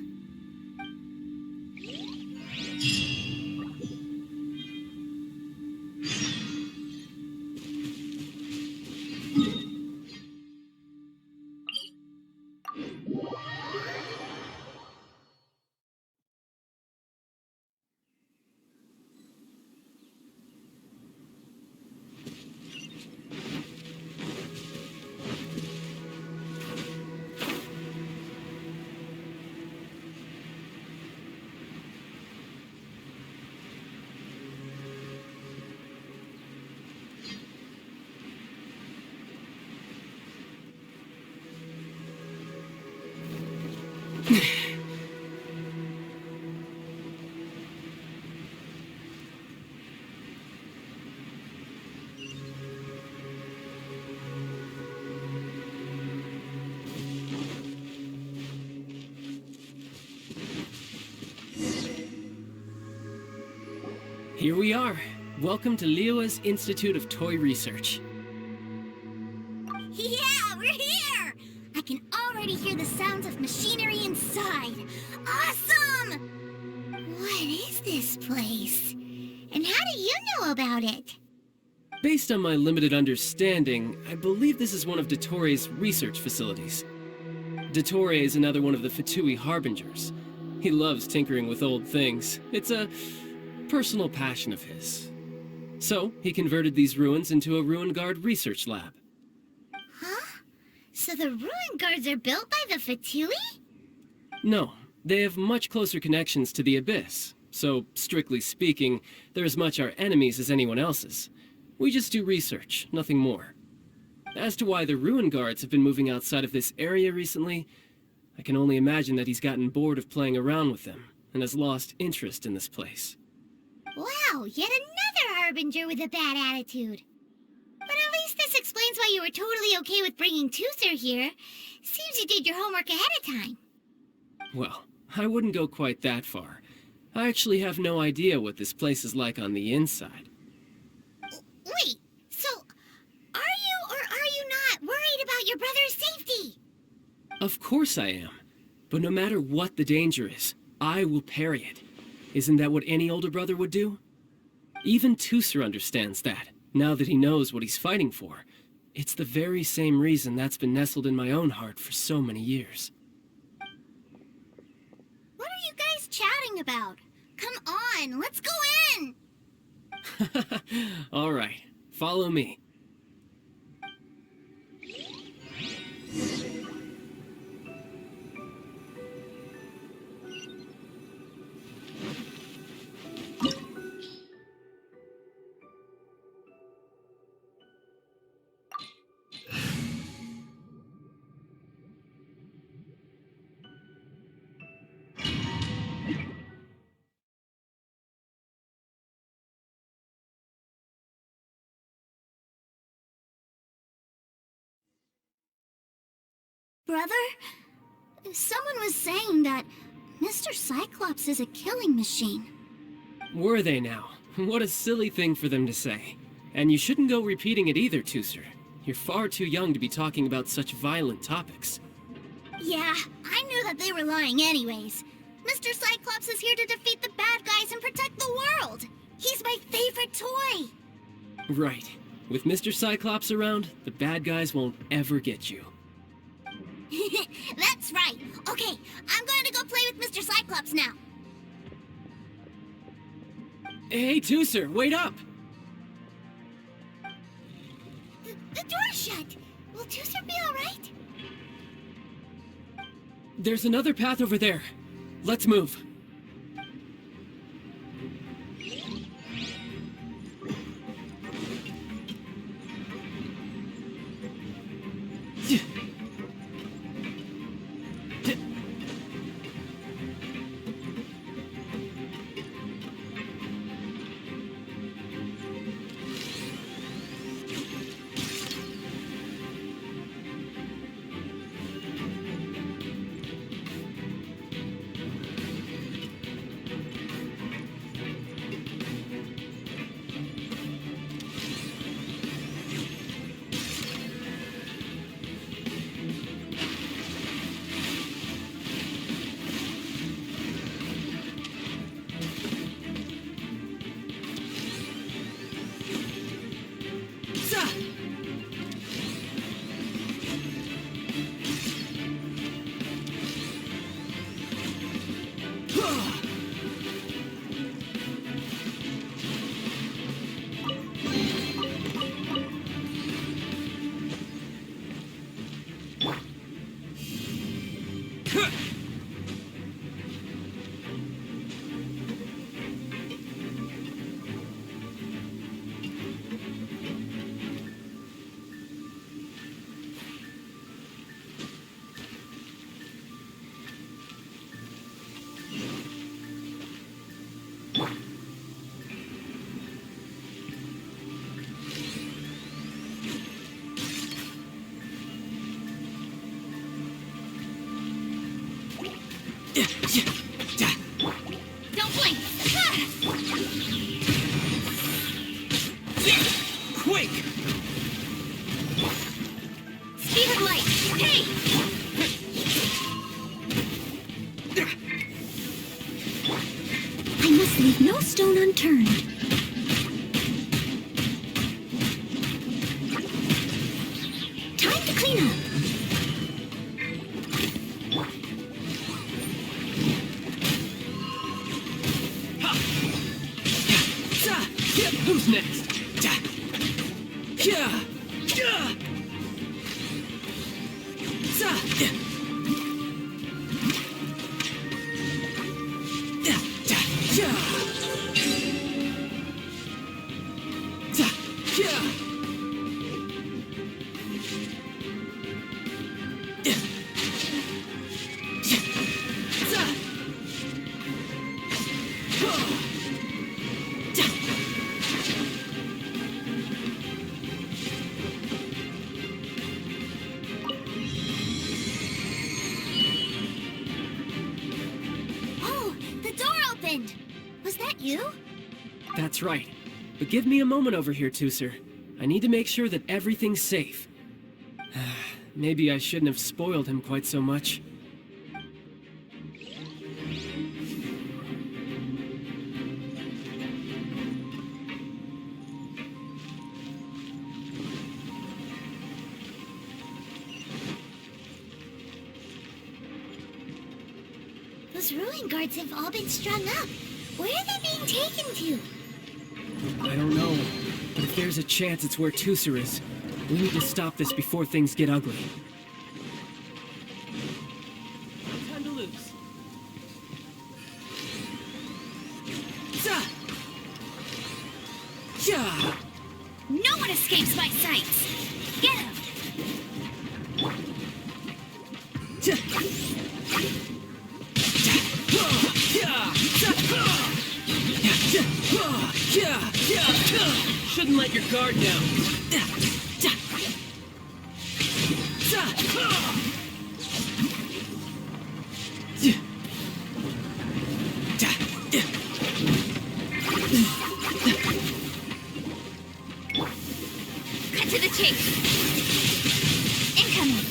Here we are. Welcome to Liyue's Institute of Toy Research. Yeah, we're here! I can already hear the sounds of machinery inside. Awesome! What is this place? And how do you know about it? Based on my limited understanding, I believe this is one of Dottoro's research facilities. Dottore is another one of the Fatui Harbingers. He loves tinkering with old things. It's a personal passion of his. So, he converted these ruins into a Ruin Guard research lab. Huh? So the ruin guards are built by the Fatui? No, they have much closer connections to the Abyss. So, strictly speaking, they're as much our enemies as anyone else's. We just do research, nothing more. As to why the Ruin Guards have been moving outside of this area recently, I can only imagine that he's gotten bored of playing around with them, and has lost interest in this place. Wow, yet another Harbinger with a bad attitude. But at least this explains why you were totally okay with bringing Tusser here. Seems you did your homework ahead of time. Well, I wouldn't go quite that far. I actually have no idea what this place is like on the inside. Wait, so are you or are you not worried about your brother's safety? Of course I am. But no matter what the danger is, I will parry it. Isn't that what any older brother would do? Even Tusser understands that, now that he knows what he's fighting for. It's the very same reason that's been nestled in my own heart for so many years. What are you guys chatting about? Come on, let's go in! All right, follow me. brother? Someone was saying that Mr. Cyclops is a killing machine. Were they now? What a silly thing for them to say. And you shouldn't go repeating it either, Tooser. You're far too young to be talking about such violent topics. Yeah, I knew that they were lying anyways. Mr. Cyclops is here to defeat the bad guys and protect the world. He's my favorite toy. Right. With Mr. Cyclops around, the bad guys won't ever get you. That's right. Okay, I'm going to go play with Mr. Cyclops now. Hey, Tooser, wait up! The door's shut. Will Tooser be alright? There's another path over there. Let's move. Don't blink! Quake! Speed of light! Hey! I must leave no stone unturned. Time to clean up. Who's next? Oh, the door opened! Was that you? That's right. But give me a moment over here, Tooser. I need to make sure that everything's safe. Maybe I shouldn't have spoiled him quite so much. Those ruin guards have all been strung up. Where are they being taken to? I don't know, but if there's a chance it's where Tooser is, we need to stop this before things get ugly. No time to lose. No one escapes my sights! Get him! Shouldn't let your guard down. Cut to the chase. Incoming.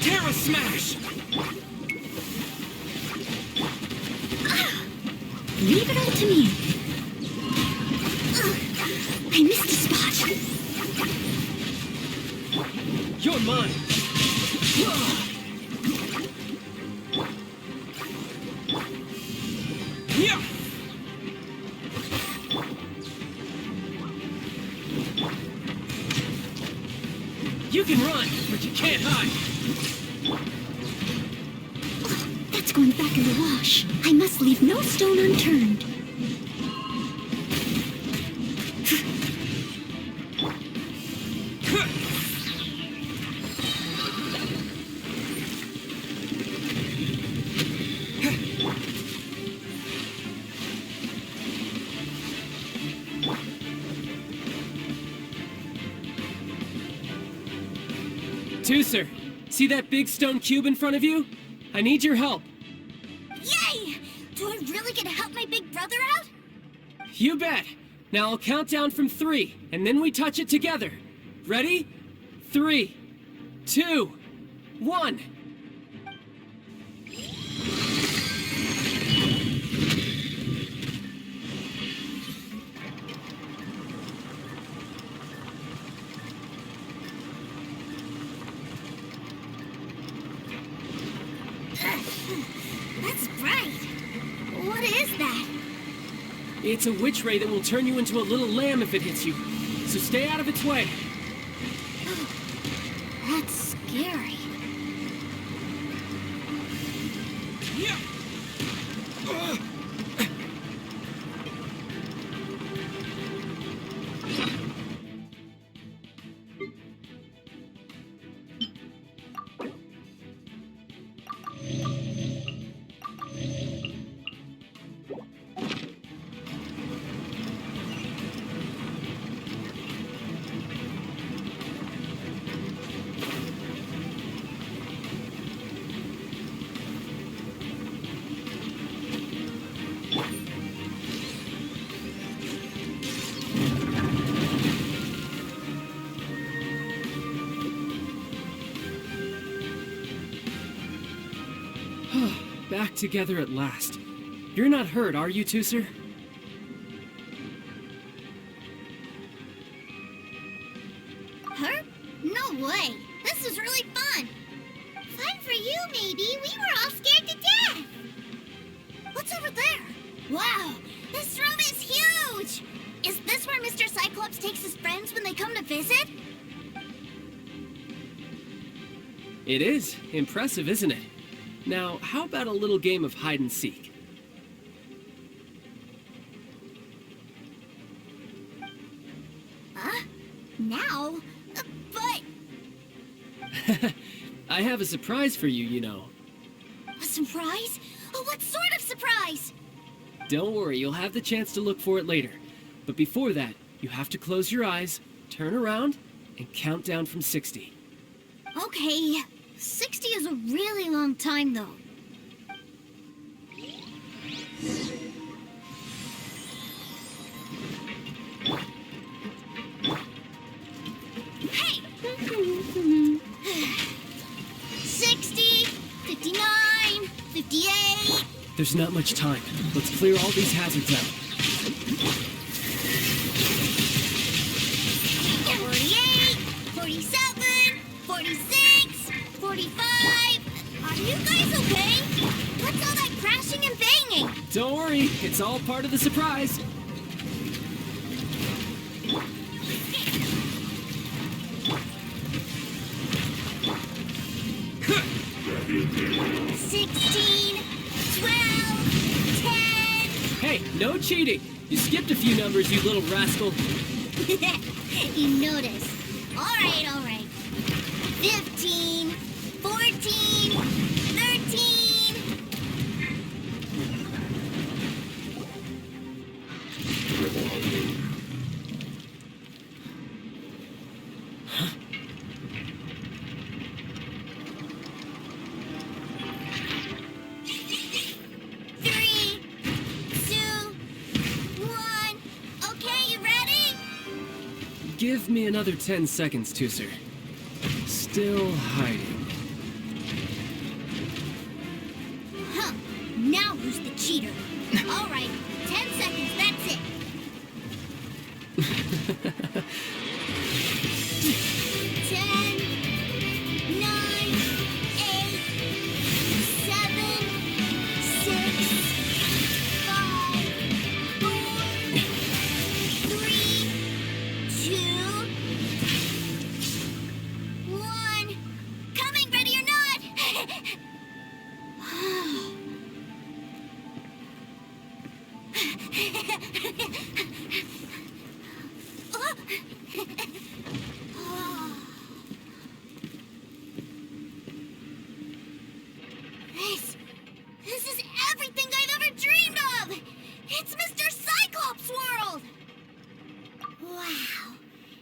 Terra Smash! Leave it all to me. I missed a spot. You're mine! Yeah! You can run, but you can't hide. That's going back in the wash. I must leave no stone unturned. Tooser, see that big stone cube in front of you? I need your help. Yay! Do I really get to help my big brother out? You bet. Now I'll count down from 3, and then we touch it together. Ready? 3, 2, 1. That's bright. What is that? It's a witch ray that will turn you into a little lamb if it hits you. So stay out of its way. That's scary. Yeah. Back together at last. You're not hurt, are you, Tooser? Her? No way. This is really fun. Fun for you, maybe. We were all scared to death. What's over there? Wow, this room is huge. Is this where Mr. Cyclops takes his friends when they come to visit? It is. Impressive, isn't it? Now, how about a little game of hide and seek? Huh? Now? But... I have a surprise for you, you know. A surprise? Oh, what sort of surprise? Don't worry, you'll have the chance to look for it later. But before that, you have to close your eyes, turn around, and count down from 60. Okay. 60 is a really long time, though. Hey! 60, 59, 58... There's not much time. Let's clear all these hazards out. 48, 47, 46, 45... Are you guys okay? What's all that crashing and banging? Don't worry, it's all part of the surprise. $16, 12, 10... Hey, no cheating. You skipped a few numbers, you little rascal. You noticed. All right. 15, 14, 13... Give me another 10 seconds, Tusser. Still hiding. Huh. Now who's the cheater? All right, 10 seconds, that's it. 10, 9, 8, 7, 6, 5, 4, 3, 2, 1. Coming, ready or not. This is everything I've ever dreamed of! It's Mr. Cyclops' world! Wow,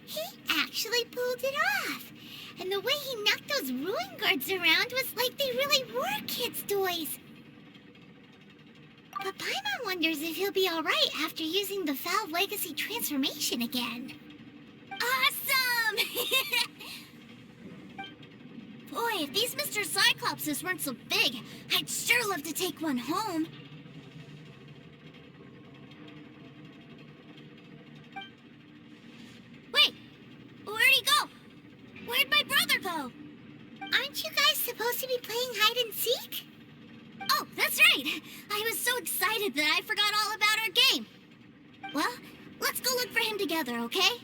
he actually pulled it off. And the way he knocked those ruin guards around was like they really were kids' toys. But Paimon wonders if he'll be alright after using the Valve Legacy transformation again. Awesome! Boy, if these Mr. Cyclopses weren't so big, I'd sure love to take one home. Wait, where'd he go? Where'd my brother go? Aren't you guys supposed to be playing hide and seek? Oh, that's right! I was so excited that I forgot all about our game. Well, let's go look for him together, okay?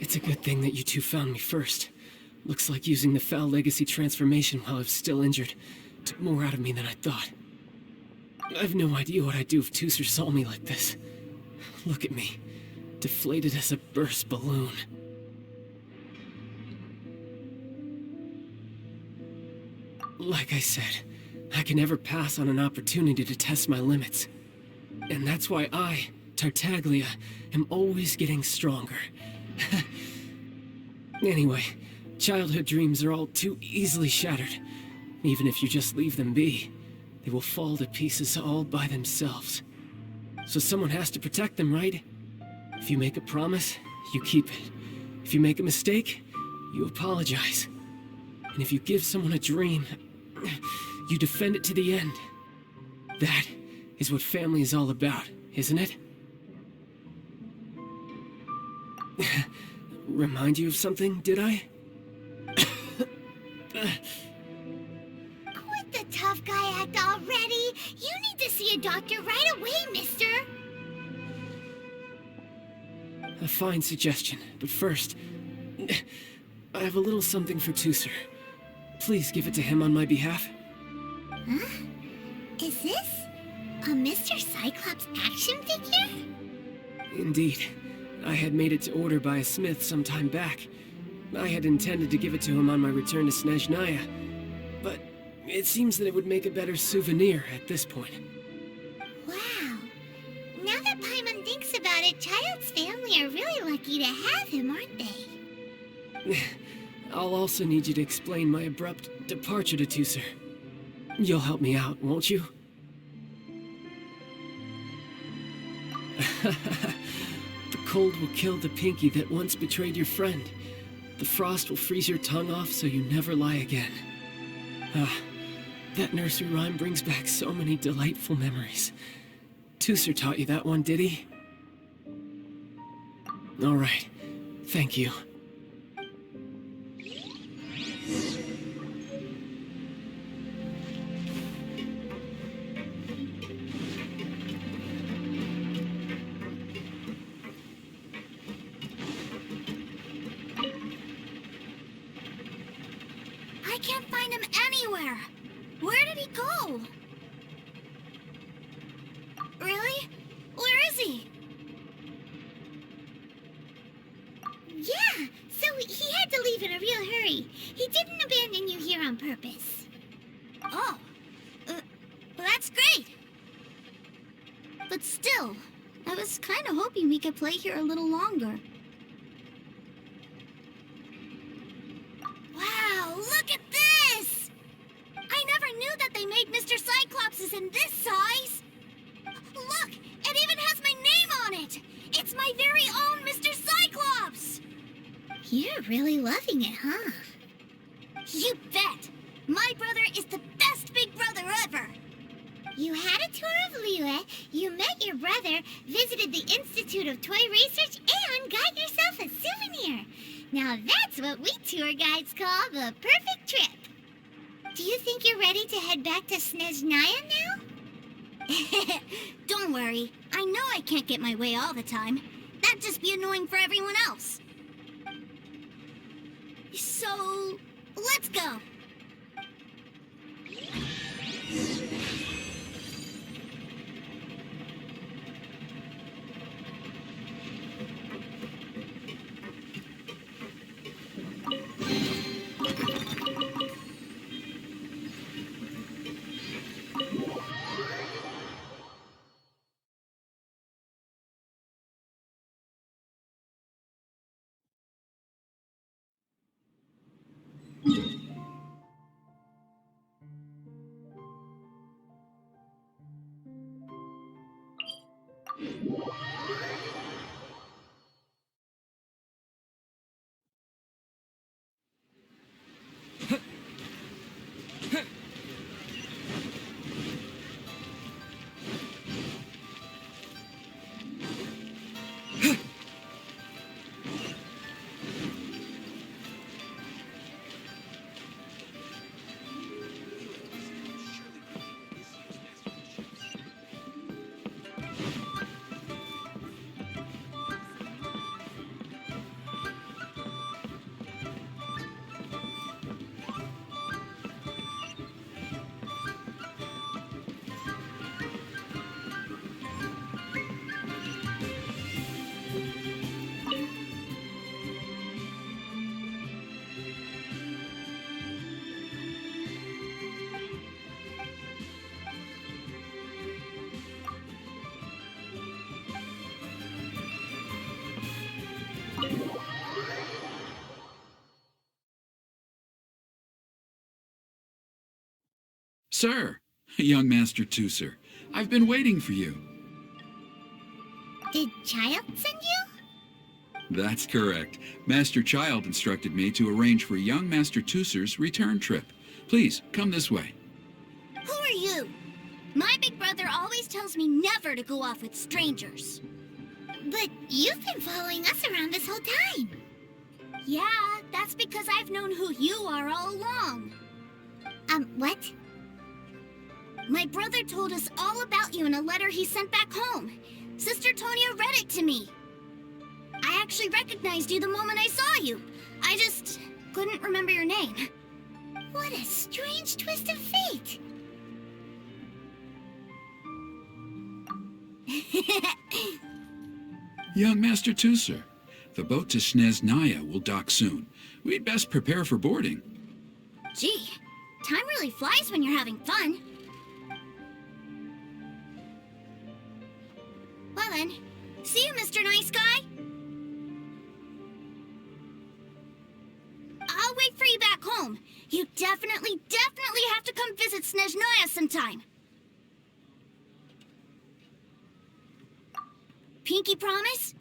It's a good thing that you two found me first. Looks like using the Foul Legacy transformation while I was still injured took more out of me than I thought. I've no idea what I'd do if Tusser saw me like this. Look at me, deflated as a burst balloon. Like I said, I can never pass on an opportunity to test my limits. And that's why I, Tartaglia, am always getting stronger. Anyway, childhood dreams are all too easily shattered. Even if you just leave them be, they will fall to pieces all by themselves. So someone has to protect them, right? If you make a promise, you keep it. If you make a mistake, you apologize. And if you give someone a dream, you defend it to the end. That is what family is all about, isn't it? Remind you of something, did I? Quit the tough guy act already! You need to see a doctor right away, mister! A fine suggestion, but first, I have a little something for Tusser. Please give it to him on my behalf. Huh? Is this a Mr. Cyclops action figure? Indeed. I had made it to order by a smith some time back. I had intended to give it to him on my return to Snezhnaya, but it seems that it would make a better souvenir at this point. Wow. Now that Paimon thinks about it, Child's family are really lucky to have him, aren't they? I'll also need you to explain my abrupt departure to Tusser. You'll help me out, won't you? The cold will kill the pinky that once betrayed your friend. The frost will freeze your tongue off so you never lie again. Ah, that nursery rhyme brings back so many delightful memories. Tusser taught you that one, did he? All right, thank you. I can't find him anywhere. Where did he go? Really? Where is he? Yeah, so he had to leave in a real hurry. He didn't abandon you here on purpose. Oh, that's great. But still, I was kind of hoping we could play here a little longer. my very own Mr. Cyclops! You're really loving it, huh? You bet! My brother is the best big brother ever! You had a tour of Liyue, you met your brother, visited the Institute of Toy Research, and got yourself a souvenir. Now that's what we tour guides call the perfect trip. Do you think you're ready to head back to Snezhnaya now? Don't worry. I know I can't get my way all the time. That'd just be annoying for everyone else. So, let's go. Sir, young Master Tooser, I've been waiting for you. Did Child send you? That's correct. Master Child instructed me to arrange for young Master Tooser's return trip. Please, come this way. Who are you? My big brother always tells me never to go off with strangers. But you've been following us around this whole time. Yeah, that's because I've known who you are all along. What? My brother told us all about you in a letter he sent back home. Sister Tonya read it to me. I actually recognized you the moment I saw you. I just couldn't remember your name. What a strange twist of fate. Young Master Tooser, the boat to Snezhnaya will dock soon. We'd best prepare for boarding. Gee, time really flies when you're having fun. Well then, see you, Mr. Nice Guy. I'll wait for you back home. You definitely have to come visit Snezhnaya sometime. Pinky promise?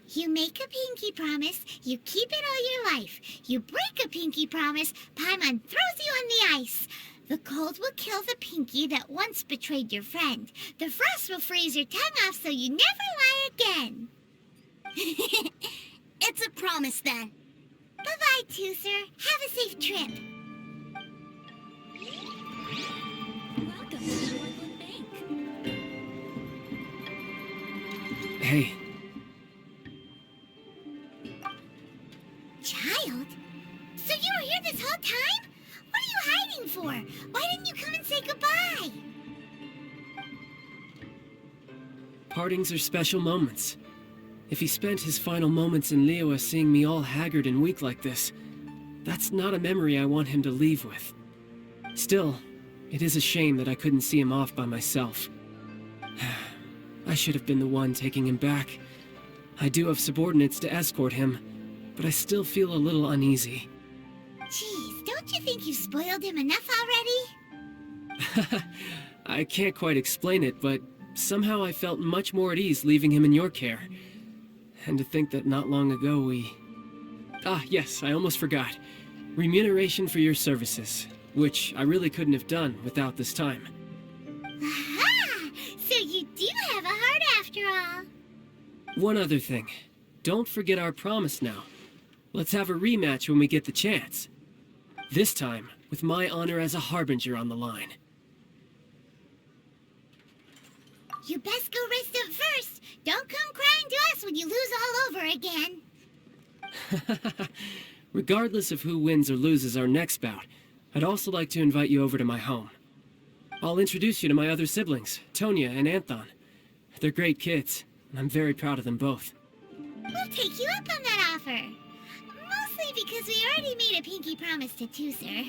You make a pinky promise, you keep it all your life. You break a pinky promise, Paimon throws you on the ice. The cold will kill the pinky that once betrayed your friend. The frost will freeze your tongue off so you never lie again. It's a promise then. Bye-bye, Tooser. Have a safe trip. Welcome to Northland Bank. Hey. Child? So you were here this whole time? What are you hiding for? Why didn't you come and say goodbye? Partings are special moments. If he spent his final moments in Liyue seeing me all haggard and weak like this, that's not a memory I want him to leave with. Still, it is a shame that I couldn't see him off by myself. I should have been the one taking him back. I do have subordinates to escort him, but I still feel a little uneasy. Jeez, don't you think you've spoiled him enough already? I can't quite explain it, but somehow I felt much more at ease leaving him in your care. And to think that not long ago we... Ah, yes, I almost forgot. Remuneration for your services, which I really couldn't have done without this time. Aha! So you do have a heart after all. One other thing. Don't forget our promise now. Let's have a rematch when we get the chance. This time, with my honor as a Harbinger on the line. You best go rest up first. Don't come crying to us when you lose all over again. Regardless of who wins or loses our next bout, I'd also like to invite you over to my home. I'll introduce you to my other siblings, Tonya and Anthon. They're great kids, and I'm very proud of them both. We'll take you up on that offer. Mostly because we already made a pinky promise to Tusser.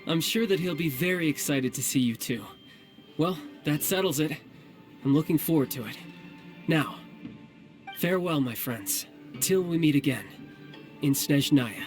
I'm sure that he'll be very excited to see you too. Well, that settles it. I'm looking forward to it. Now, farewell, my friends, till we meet again in Snezhnaya.